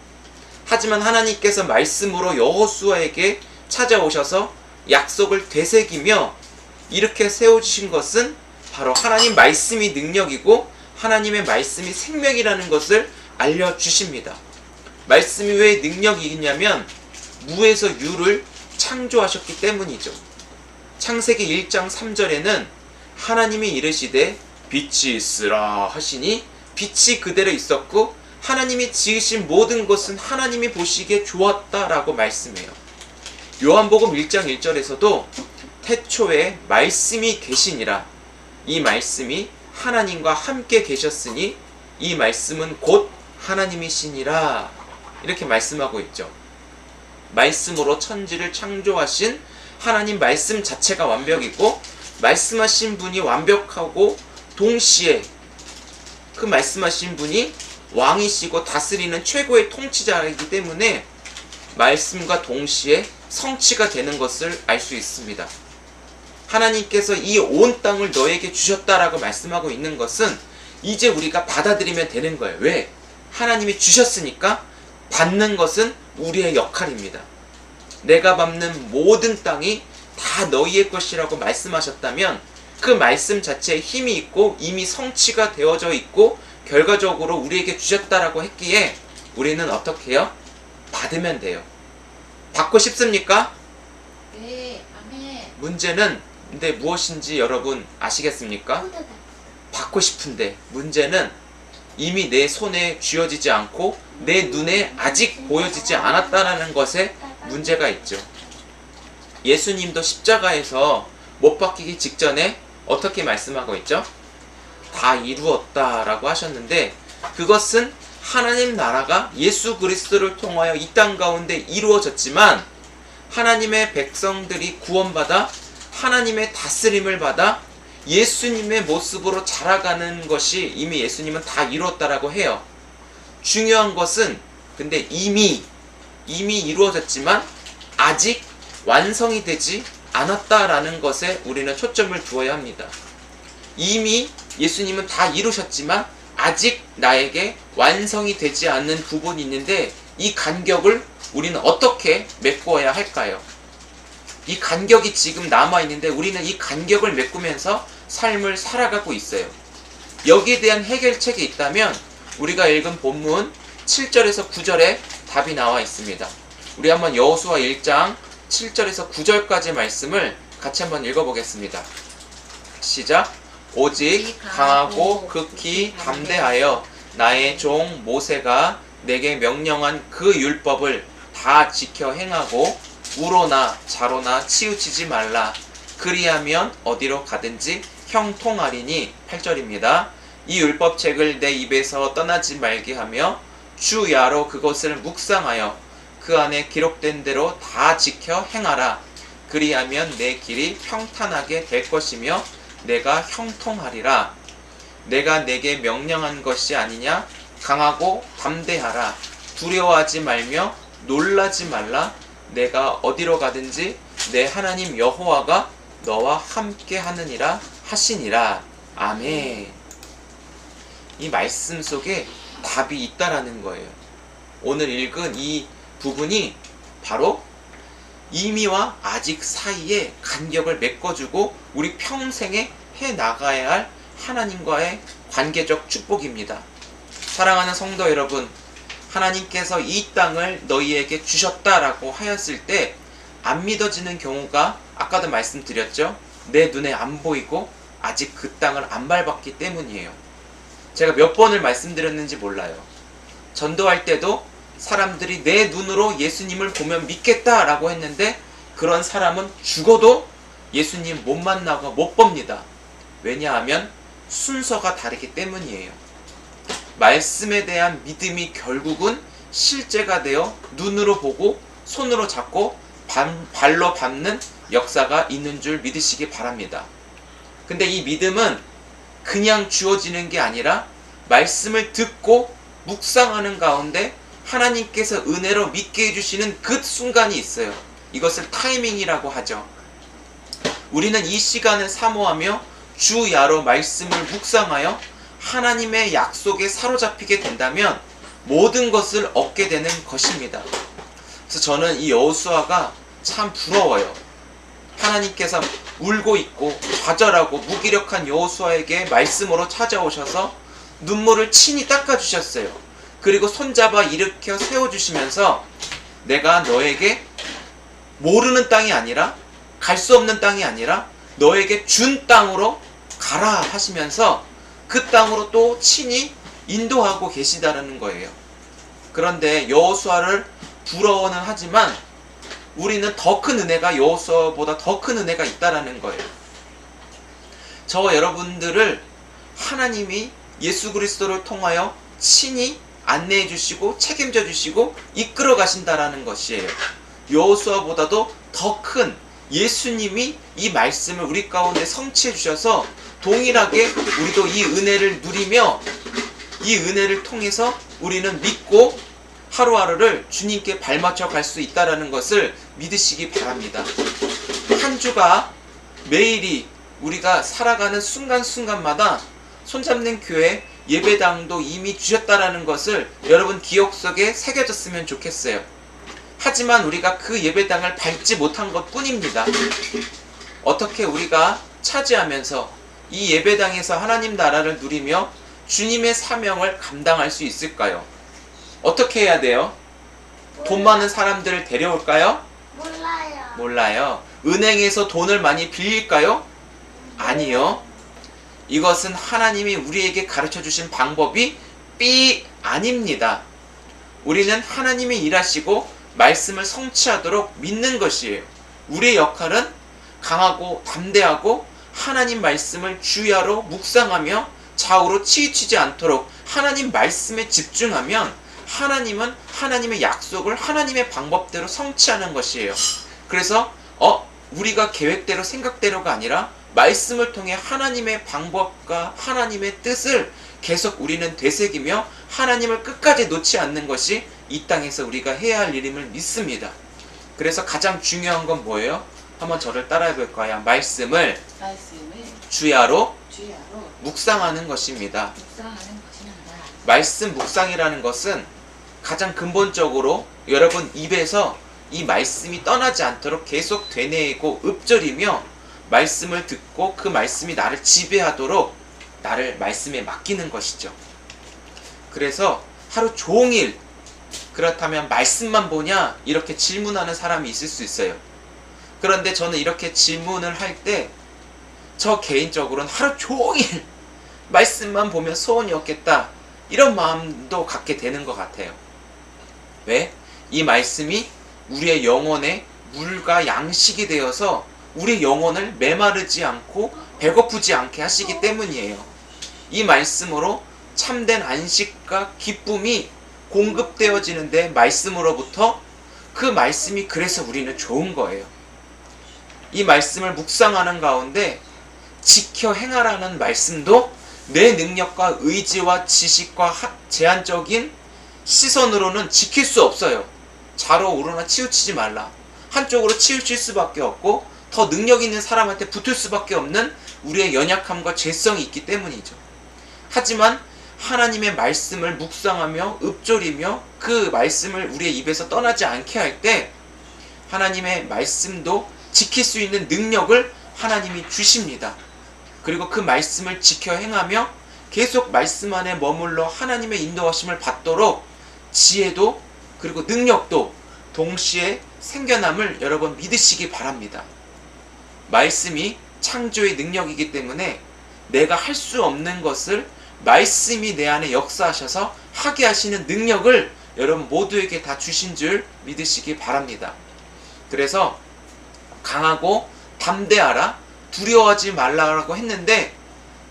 하지만 하나님께서 말씀으로 여호수아에게 찾아오셔서 약속을 되새기며 이렇게 세워주신 것은 바로 하나님 말씀이 능력이고 하나님의 말씀이 생명이라는 것을 알려주십니다. 말씀이 왜 능력이냐면 무에서 유를 창조하셨기 때문이죠. 창세기 1장 3절에는 하나님이 이르시되 빛이 있으라 하시니 빛이 그대로 있었고 하나님이 지으신 모든 것은 하나님이 보시기에 좋았다라고 말씀해요. 요한복음 1장 1절에서도 태초에 말씀이 계시니라 이 말씀이 하나님과 함께 계셨으니 이 말씀은 곧 하나님이시니라 이렇게 말씀하고 있죠. 말씀으로 천지를 창조하신 하나님 말씀 자체가 완벽이고 말씀하신 분이 완벽하고 동시에 그 말씀하신 분이 왕이시고 다스리는 최고의 통치자이기 때문에 말씀과 동시에 성취가 되는 것을 알 수 있습니다. 하나님께서 이 온 땅을 너에게 주셨다라고 말씀하고 있는 것은 이제 우리가 받아들이면 되는 거예요. 왜? 하나님이 주셨으니까 받는 것은 우리의 역할입니다. 내가 밟는 모든 땅이 다 너희의 것이라고 말씀하셨다면 그 말씀 자체에 힘이 있고 이미 성취가 되어져 있고 결과적으로 우리에게 주셨다라고 했기에 우리는 어떻게 해요? 받으면 돼요. 받고 싶습니까? 네, 아멘. 문제는 근데 무엇인지 여러분 아시겠습니까? 받고 싶은데 문제는 이미 내 손에 쥐어지지 않고 내 눈에 아직 보여지지 않았다라는 것에 문제가 있죠. 예수님도 십자가에서 못 박히기 직전에 어떻게 말씀하고 있죠? 다 이루었다라고 하셨는데 그것은 하나님 나라가 예수 그리스도를 통하여 이 땅 가운데 이루어졌지만 하나님의 백성들이 구원받아 하나님의 다스림을 받아 예수님의 모습으로 자라가는 것이 이미 예수님은 다 이루었다라고 해요. 중요한 것은 근데 이미 이루어졌지만 아직 완성이 되지 않았다라는 것에 우리는 초점을 두어야 합니다. 이미 예수님은 다 이루셨지만 아직 나에게 완성이 되지 않는 부분이 있는데 이 간격을 우리는 어떻게 메꿔야 할까요? 이 간격이 지금 남아있는데 우리는 이 간격을 메꾸면서 삶을 살아가고 있어요. 여기에 대한 해결책이 있다면 우리가 읽은 본문 7절에서 9절에 답이 나와 있습니다. 우리 한번 여호수아 1장 7절에서 9절까지 말씀을 같이 한번 읽어보겠습니다. 시작. 오직 강하고 극히 담대하여 나의 종 모세가 내게 명령한 그 율법을 다 지켜 행하고 우로나 좌로나 치우치지 말라. 그리하면 어디로 가든지 형통하리니. 8절입니다. 이 율법책을 내 입에서 떠나지 말게 하며 주야로 그것을 묵상하여 그 안에 기록된 대로 다 지켜 행하라. 그리하면 내 길이 평탄하게 될 것이며 내가 형통하리라. 내가 내게 명령한 것이 아니냐? 강하고 담대하라. 두려워하지 말며 놀라지 말라. 내가 어디로 가든지 내 하나님 여호와가 너와 함께 하느니라 하시니라. 아멘. 이 말씀 속에 답이 있다라는 거예요. 오늘 읽은 이 부분이 바로 이미와 아직 사이에 간격을 메꿔주고 우리 평생에 해나가야 할 하나님과의 관계적 축복입니다. 사랑하는 성도 여러분, 하나님께서 이 땅을 너희에게 주셨다라고 하였을 때 안 믿어지는 경우가 아까도 말씀드렸죠. 내 눈에 안 보이고 아직 그 땅을 안 밟았기 때문이에요. 제가 몇 번을 말씀드렸는지 몰라요. 전도할 때도 사람들이 내 눈으로 예수님을 보면 믿겠다라고 했는데 그런 사람은 죽어도 예수님 못 만나고 못 봅니다. 왜냐하면 순서가 다르기 때문이에요. 말씀에 대한 믿음이 결국은 실제가 되어 눈으로 보고 손으로 잡고 발로 밟는 역사가 있는 줄 믿으시기 바랍니다. 근데 이 믿음은 그냥 주어지는 게 아니라 말씀을 듣고 묵상하는 가운데 하나님께서 은혜로 믿게 해주시는 그 순간이 있어요. 이것을 타이밍이라고 하죠. 우리는 이 시간을 사모하며 주야로 말씀을 묵상하여 하나님의 약속에 사로잡히게 된다면 모든 것을 얻게 되는 것입니다. 그래서 저는 이 여호수아가 참 부러워요. 하나님께서 울고 있고 좌절하고 무기력한 여호수아에게 말씀으로 찾아오셔서 눈물을 친히 닦아주셨어요. 그리고 손잡아 일으켜 세워주시면서 내가 너에게 모르는 땅이 아니라 갈 수 없는 땅이 아니라 너에게 준 땅으로 가라 하시면서 그 땅으로 또 친히 인도하고 계시다는 거예요. 그런데 여호수아를 부러워는 하지만 우리는 더 큰 은혜가 여호수아보다 더 큰 은혜가 있다라는 거예요. 저와 여러분들을 하나님이 예수 그리스도를 통하여 친히 안내해 주시고 책임져 주시고 이끌어 가신다라는 것이에요. 여호수아보다도 더 큰 예수님이 이 말씀을 우리 가운데 성취해 주셔서 동일하게 우리도 이 은혜를 누리며 이 은혜를 통해서 우리는 믿고 하루하루를 주님께 발맞춰 갈 수 있다는 것을 믿으시기 바랍니다. 한 주가 매일이 우리가 살아가는 순간순간마다 손잡는 교회 예배당도 이미 주셨다라는 것을 여러분 기억 속에 새겨졌으면 좋겠어요. 하지만 우리가 그 예배당을 밟지 못한 것 뿐입니다. 어떻게 우리가 차지하면서 이 예배당에서 하나님 나라를 누리며 주님의 사명을 감당할 수 있을까요? 어떻게 해야 돼요? 돈 많은 사람들을 데려올까요? 몰라요. 몰라요. 은행에서 돈을 많이 빌릴까요? 아니요. 이것은 하나님이 우리에게 가르쳐 주신 방법이 아닙니다. 우리는 하나님이 일하시고 말씀을 성취하도록 믿는 것이에요. 우리의 역할은 강하고 담대하고 하나님 말씀을 주야로 묵상하며 좌우로 치우치지 않도록 하나님 말씀에 집중하면 하나님은 하나님의 약속을 하나님의 방법대로 성취하는 것이에요. 그래서 우리가 계획대로 생각대로가 아니라 말씀을 통해 하나님의 방법과 하나님의 뜻을 계속 우리는 되새기며 하나님을 끝까지 놓지 않는 것이 이 땅에서 우리가 해야 할 일임을 믿습니다. 그래서 가장 중요한 건 뭐예요? 한번 저를 따라해 볼까요? 말씀을 주야로 주야로 묵상하는 것입니다. 묵상하는 것입니다. 말씀 묵상이라는 것은 가장 근본적으로 여러분 입에서 이 말씀이 떠나지 않도록 계속 되뇌이고 읊조리며 말씀을 듣고 그 말씀이 나를 지배하도록 나를 말씀에 맡기는 것이죠. 그래서 하루 종일 그렇다면 말씀만 보냐? 이렇게 질문하는 사람이 있을 수 있어요. 그런데 저는 이렇게 질문을 할 때 저 개인적으로는 하루 종일 말씀만 보면 소원이 없겠다 이런 마음도 갖게 되는 것 같아요. 왜? 이 말씀이 우리의 영혼에 물과 양식이 되어서 우리의 영혼을 메마르지 않고 배고프지 않게 하시기 때문이에요. 이 말씀으로 참된 안식과 기쁨이 공급되어지는데 말씀으로부터 그 말씀이 그래서 우리는 좋은 거예요. 이 말씀을 묵상하는 가운데 지켜 행하라는 말씀도 내 능력과 의지와 지식과 제한적인 시선으로는 지킬 수 없어요. 자로 오르나 치우치지 말라. 한쪽으로 치우칠 수밖에 없고 더 능력 있는 사람한테 붙을 수밖에 없는 우리의 연약함과 죄성이 있기 때문이죠. 하지만 하나님의 말씀을 묵상하며 읊조리며 그 말씀을 우리의 입에서 떠나지 않게 할 때 하나님의 말씀도 지킬 수 있는 능력을 하나님이 주십니다. 그리고 그 말씀을 지켜 행하며 계속 말씀 안에 머물러 하나님의 인도하심을 받도록 지혜도 그리고 능력도 동시에 생겨남을 여러분 믿으시기 바랍니다. 말씀이 창조의 능력이기 때문에 내가 할 수 없는 것을 말씀이 내 안에 역사하셔서 하게 하시는 능력을 여러분 모두에게 다 주신 줄 믿으시기 바랍니다. 그래서 강하고 담대하라, 두려워하지 말라고 했는데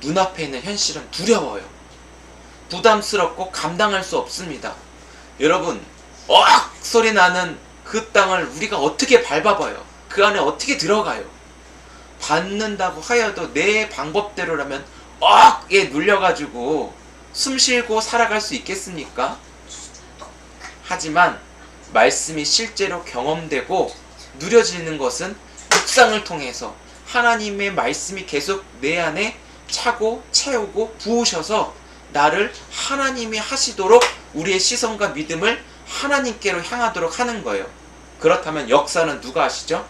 눈앞에 있는 현실은 두려워요. 부담스럽고 감당할 수 없습니다. 여러분, 소리 나는 그 땅을 우리가 어떻게 밟아봐요? 그 안에 어떻게 들어가요? 받는다고 하여도 내 방법대로라면 에 눌려가지고 숨 쉬고 살아갈 수 있겠습니까? 하지만 말씀이 실제로 경험되고 누려지는 것은 묵상을 통해서 하나님의 말씀이 계속 내 안에 차고 채우고 부으셔서 나를 하나님이 하시도록 우리의 시선과 믿음을 하나님께로 향하도록 하는 거예요. 그렇다면 역사는 누가 하시죠?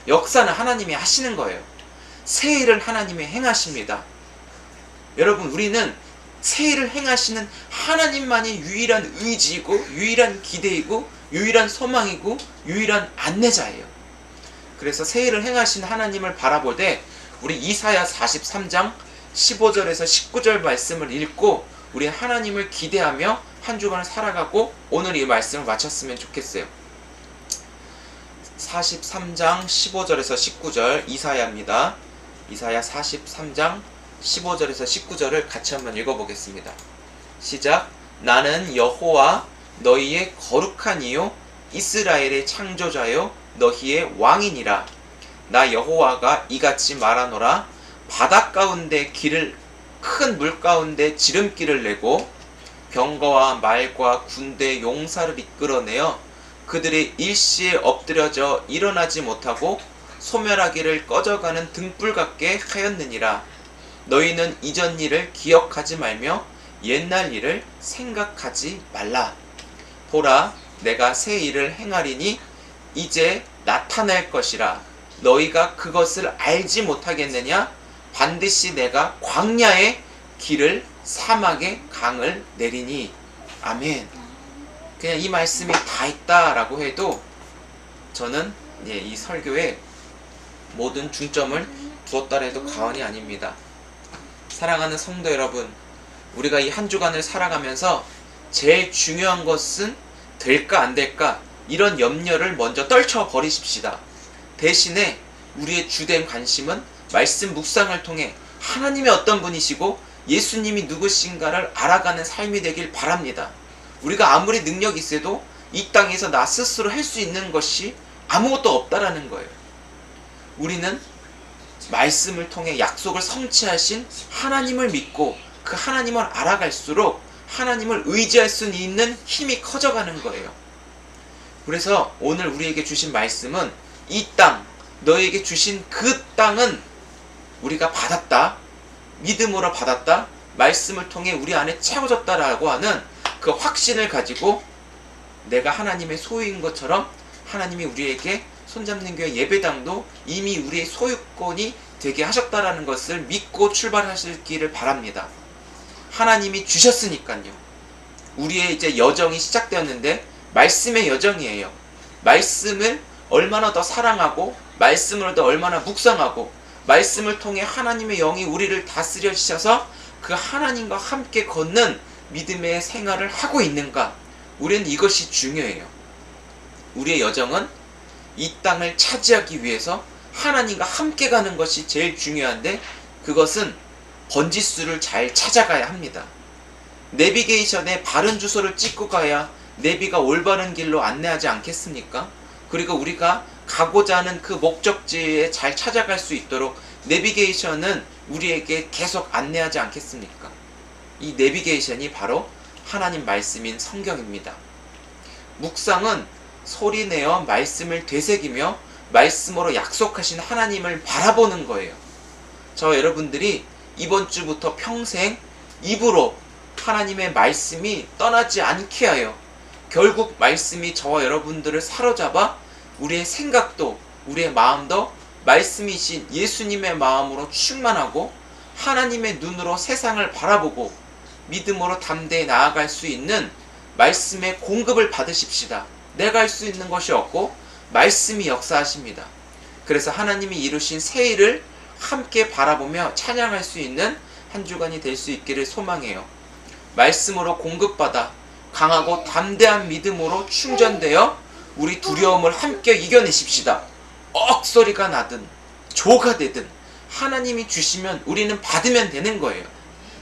역사는 하나님이 하시는 거예요. 새 일을 하나님이 행하십니다. 여러분, 우리는 새 일을 행하시는 하나님만이 유일한 의지이고 유일한 기대이고 유일한 소망이고 유일한 안내자예요. 그래서 새 일을 행하신 하나님을 바라보되 우리 이사야 43장 15절에서 19절 말씀을 읽고 우리 하나님을 기대하며 한 주간을 살아가고 오늘 이 말씀을 마쳤으면 좋겠어요. 43장 15절에서 19절 이사야입니다. 이사야 43장 15절에서 19절을 같이 한번 읽어보겠습니다. 시작. 나는 여호와 너희의 거룩한 이요 이스라엘의 창조자요 너희의 왕이니라. 나 여호와가 이같이 말하노라. 바다 가운데 길을 큰 물 가운데 지름길을 내고 병거와 말과 군대 용사를 이끌어내어 그들의 일시에 엎드려져 일어나지 못하고 소멸하기를 꺼져가는 등불 같게 하였느니라. 너희는 이전 일을 기억하지 말며 옛날 일을 생각하지 말라. 보라, 내가 새 일을 행하리니 이제 나타날 것이라. 너희가 그것을 알지 못하겠느냐? 반드시 내가 광야에 길을 사막에 강을 내리니. 아멘. 그냥 이 말씀이 다 있다라고 해도 저는 이 설교에 모든 중점을 두었다 해도 과언이 아닙니다. 사랑하는 성도 여러분, 우리가 이 한 주간을 살아가면서 제일 중요한 것은 될까 안 될까 이런 염려를 먼저 떨쳐버리십시다. 대신에 우리의 주된 관심은 말씀 묵상을 통해 하나님이 어떤 분이시고 예수님이 누구신가를 알아가는 삶이 되길 바랍니다. 우리가 아무리 능력이 있어도 이 땅에서 나 스스로 할 수 있는 것이 아무것도 없다라는 거예요. 우리는 말씀을 통해 약속을 성취하신 하나님을 믿고 그 하나님을 알아갈수록 하나님을 의지할 수 있는 힘이 커져가는 거예요. 그래서 오늘 우리에게 주신 말씀은 이 땅, 너에게 주신 그 땅은 우리가 받았다. 믿음으로 받았다, 말씀을 통해 우리 안에 채워졌다라고 하는 그 확신을 가지고 내가 하나님의 소유인 것처럼 하나님이 우리에게 손잡는 교회 예배당도 이미 우리의 소유권이 되게 하셨다라는 것을 믿고 출발하시기를 바랍니다. 하나님이 주셨으니까요. 우리의 이제 여정이 시작되었는데 말씀의 여정이에요. 말씀을 얼마나 더 사랑하고 말씀을 더 얼마나 묵상하고 말씀을 통해 하나님의 영이 우리를 다스려 주셔서 그 하나님과 함께 걷는 믿음의 생활을 하고 있는가, 우리는 이것이 중요해요. 우리의 여정은 이 땅을 차지하기 위해서 하나님과 함께 가는 것이 제일 중요한데, 그것은 번지수를 잘 찾아가야 합니다. 내비게이션에 바른 주소를 찍고 가야 내비가 올바른 길로 안내하지 않겠습니까? 그리고 우리가 가고자 하는 그 목적지에 잘 찾아갈 수 있도록 내비게이션은 우리에게 계속 안내하지 않겠습니까? 이 내비게이션이 바로 하나님 말씀인 성경입니다. 묵상은 소리내어 말씀을 되새기며 말씀으로 약속하신 하나님을 바라보는 거예요. 저 여러분들이 이번 주부터 평생 입으로 하나님의 말씀이 떠나지 않게 하여 결국 말씀이 저와 여러분들을 사로잡아 우리의 생각도 우리의 마음도 말씀이신 예수님의 마음으로 충만하고 하나님의 눈으로 세상을 바라보고 믿음으로 담대히 나아갈 수 있는 말씀의 공급을 받으십시다. 내가 할 수 있는 것이 없고 말씀이 역사하십니다. 그래서 하나님이 이루신 새 일을 함께 바라보며 찬양할 수 있는 한 주간이 될 수 있기를 소망해요. 말씀으로 공급받아 강하고 담대한 믿음으로 충전되어 우리 두려움을 함께 이겨내십시다. 억소리가 나든 조가 되든 하나님이 주시면 우리는 받으면 되는 거예요.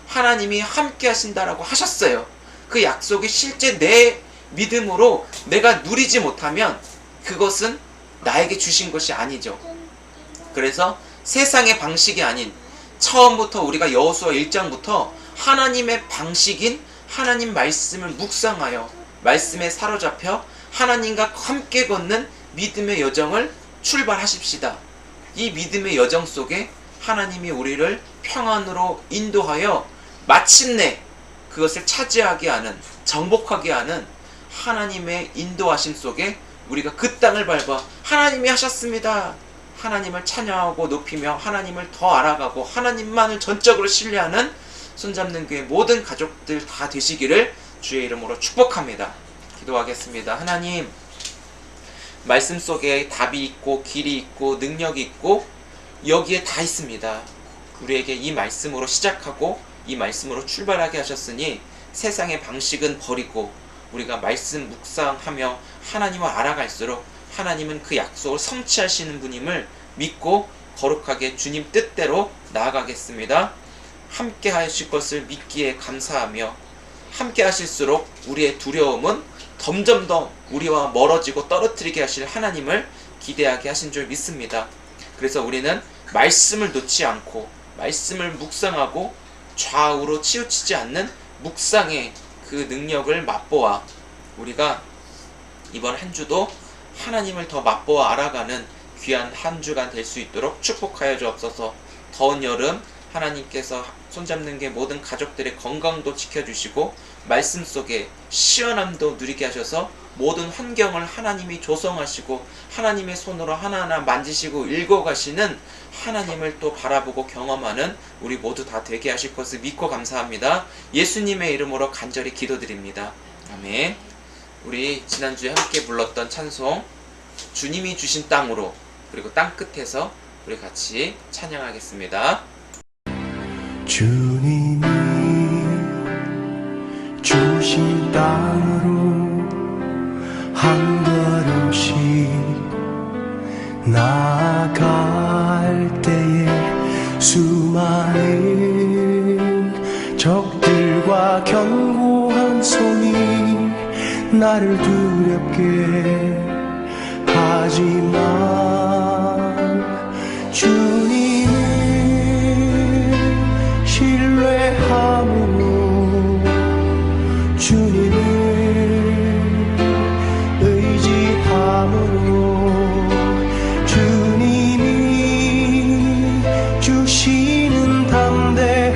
하나님이 함께 하신다라고 하셨어요. 그 약속이 실제 내 믿음으로 내가 누리지 못하면 그것은 나에게 주신 것이 아니죠. 그래서 세상의 방식이 아닌 처음부터 우리가 여호수아 1장부터 하나님의 방식인 하나님 말씀을 묵상하여 말씀에 사로잡혀 하나님과 함께 걷는 믿음의 여정을 출발하십시다. 이 믿음의 여정 속에 하나님이 우리를 평안으로 인도하여 마침내 그것을 차지하게 하는, 정복하게 하는 하나님의 인도하심 속에 우리가 그 땅을 밟아 하나님이 하셨습니다. 하나님을 찬양하고 높이며 하나님을 더 알아가고 하나님만을 전적으로 신뢰하는 손잡는 교회 모든 가족들 다 되시기를 주의 이름으로 축복합니다. 기도하겠습니다. 하나님, 말씀 속에 답이 있고 길이 있고 능력이 있고 여기에 다 있습니다. 우리에게 이 말씀으로 시작하고 이 말씀으로 출발하게 하셨으니 세상의 방식은 버리고 우리가 말씀 묵상하며 하나님을 알아갈수록 하나님은 그 약속을 성취하시는 분임을 믿고 거룩하게 주님 뜻대로 나아가겠습니다. 함께 하실 것을 믿기에 감사하며 함께 하실수록 우리의 두려움은 점점 더 우리와 멀어지고 떨어뜨리게 하실 하나님을 기대하게 하신 줄 믿습니다. 그래서 우리는 말씀을 놓지 않고 말씀을 묵상하고 좌우로 치우치지 않는 묵상의 그 능력을 맛보아 우리가 이번 한 주도 하나님을 더 맛보아 알아가는 귀한 한 주간 될 수 있도록 축복하여 주옵소서. 더운 여름 하나님께서 손잡는 게 모든 가족들의 건강도 지켜주시고 말씀 속에 시원함도 누리게 하셔서 모든 환경을 하나님이 조성하시고 하나님의 손으로 하나하나 만지시고 읽어가시는 하나님을 또 바라보고 경험하는 우리 모두 다 되게 하실 것을 믿고 감사합니다. 예수님의 이름으로 간절히 기도드립니다. 아멘. 우리 지난주에 함께 불렀던 찬송 주님이 주신 땅으로, 그리고 땅끝에서 우리 같이 찬양하겠습니다. 주님이 주신 땅으로 한 걸음씩 나아갈 때에 수많은 적들과 견고한 손이 나를 두렵게 하지만 주님을 신뢰함으로 주님을 의지함으로 주님이 주시는 담대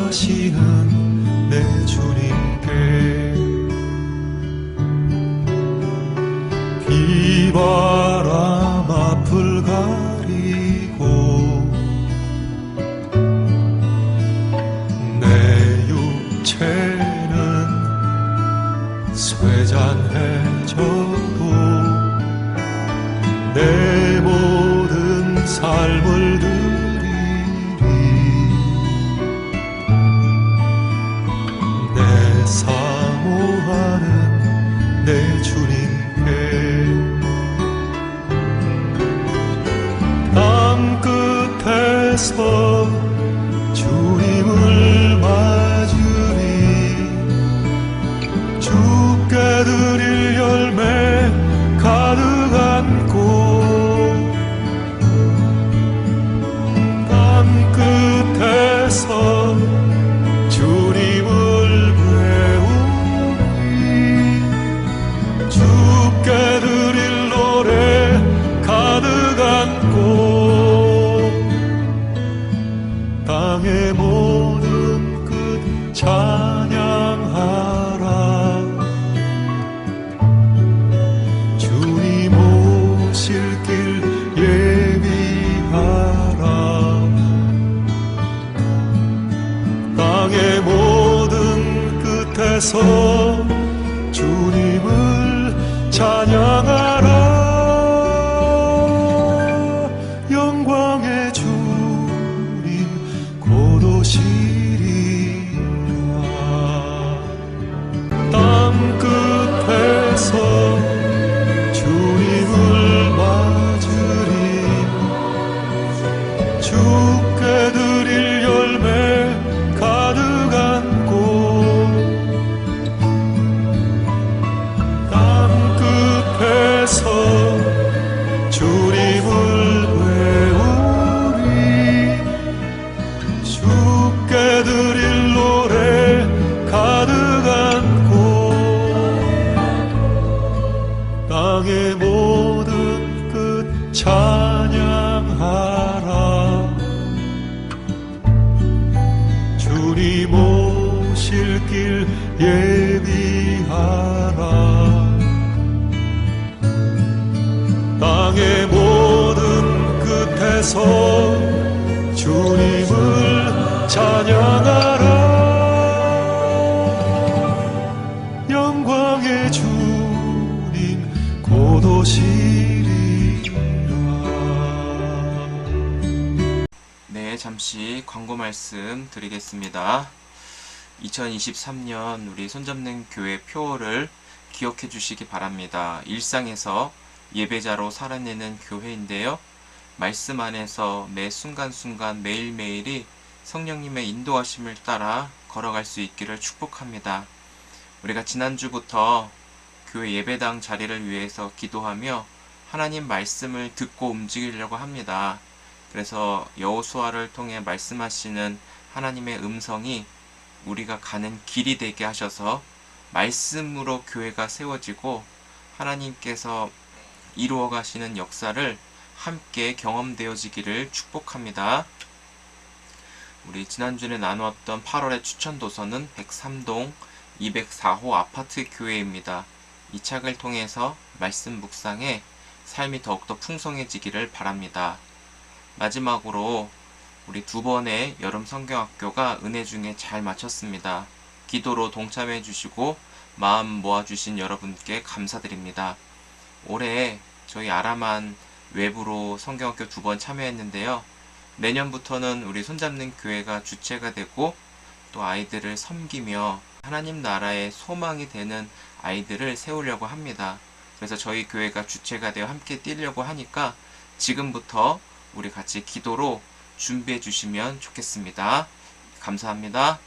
인도하시는 내 주님께 비바람 앞을 가리고 내 육체는 쇠잔해져도 내 모든 삶을 드리리 내 사모하는 내 주님께 땅 끝에서 주님을 맞으리 주께 드릴 열매 가득 안고 땅 끝에서 주님을 배우리 주께 드릴 노래 가득 안고 땅의 모든 끝 찬양하라 주님 오실 길 예비하라 땅의 모든 끝에서 주님을 찬양하라 영광의 주님 곧 오시리라 땅 끝에서 주님을 맞으리 주께 드릴 열매 가득 안고 땅 끝에서 주님을 배우리 주께 드릴 노래 가득 안고 땅의 모든 끝 찬양하라 주님 오실 길 예비하라 땅의 모든 끝에서 주님을 찬양하라 영광의 주님 곧 오시리라 네, 잠시 광고 말씀 드리겠습니다. 2023년 우리 손잡는 교회 표어를 기억해 주시기 바랍니다. 일상에서 예배자로 살아내는 교회인데요. 말씀 안에서 매 순간순간 매일매일이 성령님의 인도하심을 따라 걸어갈 수 있기를 축복합니다. 우리가 지난주부터 교회 예배당 자리를 위해서 기도하며 하나님 말씀을 듣고 움직이려고 합니다. 그래서 여호수아를 통해 말씀하시는 하나님의 음성이 우리가 가는 길이 되게 하셔서 말씀으로 교회가 세워지고 하나님께서 이루어 가시는 역사를 함께 경험되어지기를 축복합니다. 우리 지난주에 나누었던 8월의 추천도서는 103동 204호 아파트 교회입니다. 이 책을 통해서 말씀 묵상에 삶이 더욱더 풍성해지기를 바랍니다. 마지막으로 우리 두 번의 여름 성경학교가 은혜 중에 잘 마쳤습니다. 기도로 동참해 주시고 마음 모아주신 여러분께 감사드립니다. 올해 저희 아람한 외부로 성경학교 2번 참여했는데요. 내년부터는 우리 손잡는 교회가 주체가 되고 또 아이들을 섬기며 하나님 나라의 소망이 되는 아이들을 세우려고 합니다. 그래서 저희 교회가 주체가 되어 함께 뛰려고 하니까 지금부터 우리 같이 기도로 준비해 주시면 좋겠습니다. 감사합니다.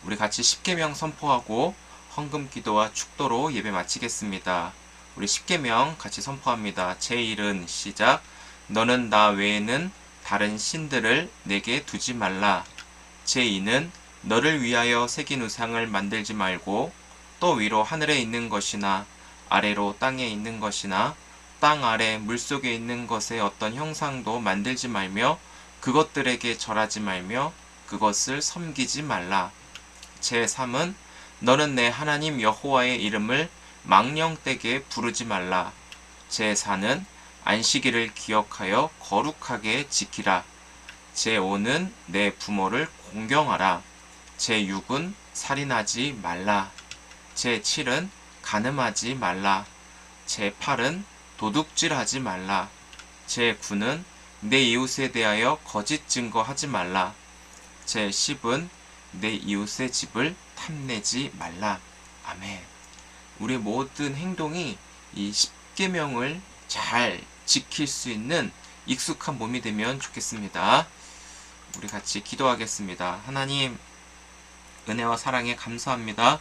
우리 같이 십계명 선포하고 헌금 기도와 축도로 예배 마치겠습니다. 우리 십계명 같이 선포합니다. 제1은 시작. 너는 나 외에는 다른 신들을 내게 두지 말라. 제2는 너를 위하여 새긴 우상을 만들지 말고 또 위로 하늘에 있는 것이나 아래로 땅에 있는 것이나 땅 아래 물속에 있는 것의 어떤 형상도 만들지 말며 그것들에게 절하지 말며 그것을 섬기지 말라. 제3은 너는 내 하나님 여호와의 이름을 망령되게 부르지 말라. 제4는 안식일을 기억하여 거룩하게 지키라. 제5는 내 부모를 공경하라. 제6은 살인하지 말라. 제7은 간음하지 말라. 제8은 도둑질하지 말라. 제9는 내 이웃에 대하여 거짓 증거하지 말라. 제10은 내 이웃의 집을 탐내지 말라. 아멘. 우리의 모든 행동이 이 10계명을 잘 지킬 수 있는 익숙한 몸이 되면 좋겠습니다. 우리 같이 기도하겠습니다. 하나님, 은혜와 사랑에 감사합니다.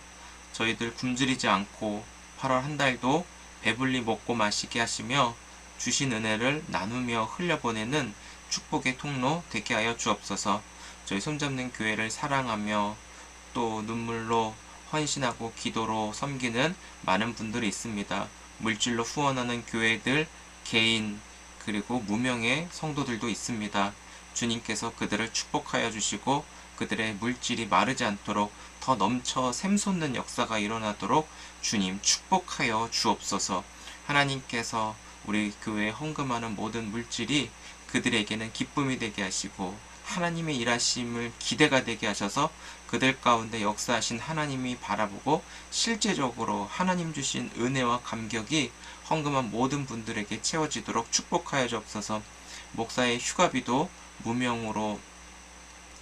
저희들 굶주리지 않고 8월 한 달도 배불리 먹고 마시게 하시며 주신 은혜를 나누며 흘려보내는 축복의 통로 되게 하여 주옵소서. 저희 손잡는 교회를 사랑하며 또 눈물로 헌신하고 기도로 섬기는 많은 분들이 있습니다. 물질로 후원하는 교회들, 개인, 그리고 무명의 성도들도 있습니다. 주님께서 그들을 축복하여 주시고 그들의 물질이 마르지 않도록 더 넘쳐 샘솟는 역사가 일어나도록 주님 축복하여 주옵소서. 하나님께서 우리 교회에 헌금하는 모든 물질이 그들에게는 기쁨이 되게 하시고 하나님의 일하심을 기대가 되게 하셔서 그들 가운데 역사하신 하나님이 바라보고 실제적으로 하나님 주신 은혜와 감격이 헌금한 모든 분들에게 채워지도록 축복하여 주옵소서. 목사의 휴가비도 무명으로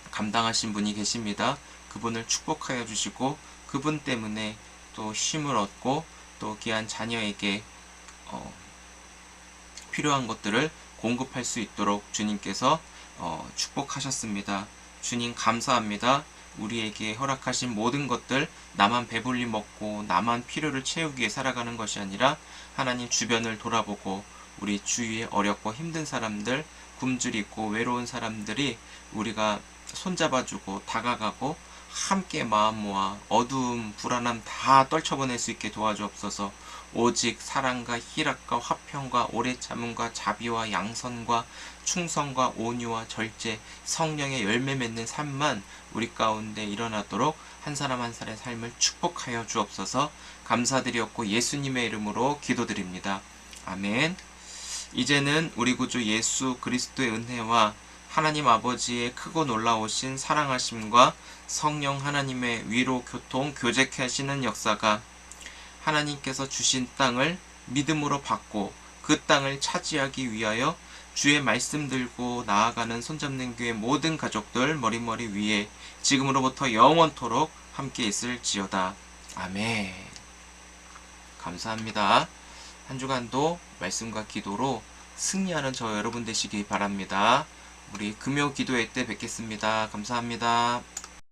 감당하신 분이 계십니다. 그분을 축복하여 주시고 그분 때문에 또 쉼을 얻고 또 귀한 자녀에게 필요한 것들을 공급할 수 있도록 주님께서 축복하셨습니다. 주님 감사합니다. 우리에게 허락하신 모든 것들 나만 배불리 먹고 나만 필요를 채우기 위해 살아가는 것이 아니라 하나님 주변을 돌아보고 우리 주위에 어렵고 힘든 사람들, 굶주리고 외로운 사람들이 우리가 손잡아주고 다가가고 함께 마음 모아 어두움, 불안함 다 떨쳐보낼 수 있게 도와주옵소서. 오직 사랑과 희락과 화평과 오래 참음과 자비와 양선과 충성과 온유와 절제, 성령의 열매 맺는 삶만 우리 가운데 일어나도록 한 사람 한 사람의 삶을 축복하여 주옵소서. 감사드리옵고 예수님의 이름으로 기도드립니다. 아멘. 이제는 우리 구주 예수 그리스도의 은혜와 하나님 아버지의 크고 놀라우신 사랑하심과 성령 하나님의 위로 교통 교제케 하시는 역사가 하나님께서 주신 땅을 믿음으로 받고 그 땅을 차지하기 위하여 주의 말씀 들고 나아가는 손잡는 교회 모든 가족들 머리머리 위에 지금으로부터 영원토록 함께 있을지어다. 아멘. 감사합니다. 한 주간도 말씀과 기도로 승리하는 저 여러분 되시기 바랍니다. 우리 금요 기도회 때 뵙겠습니다. 감사합니다.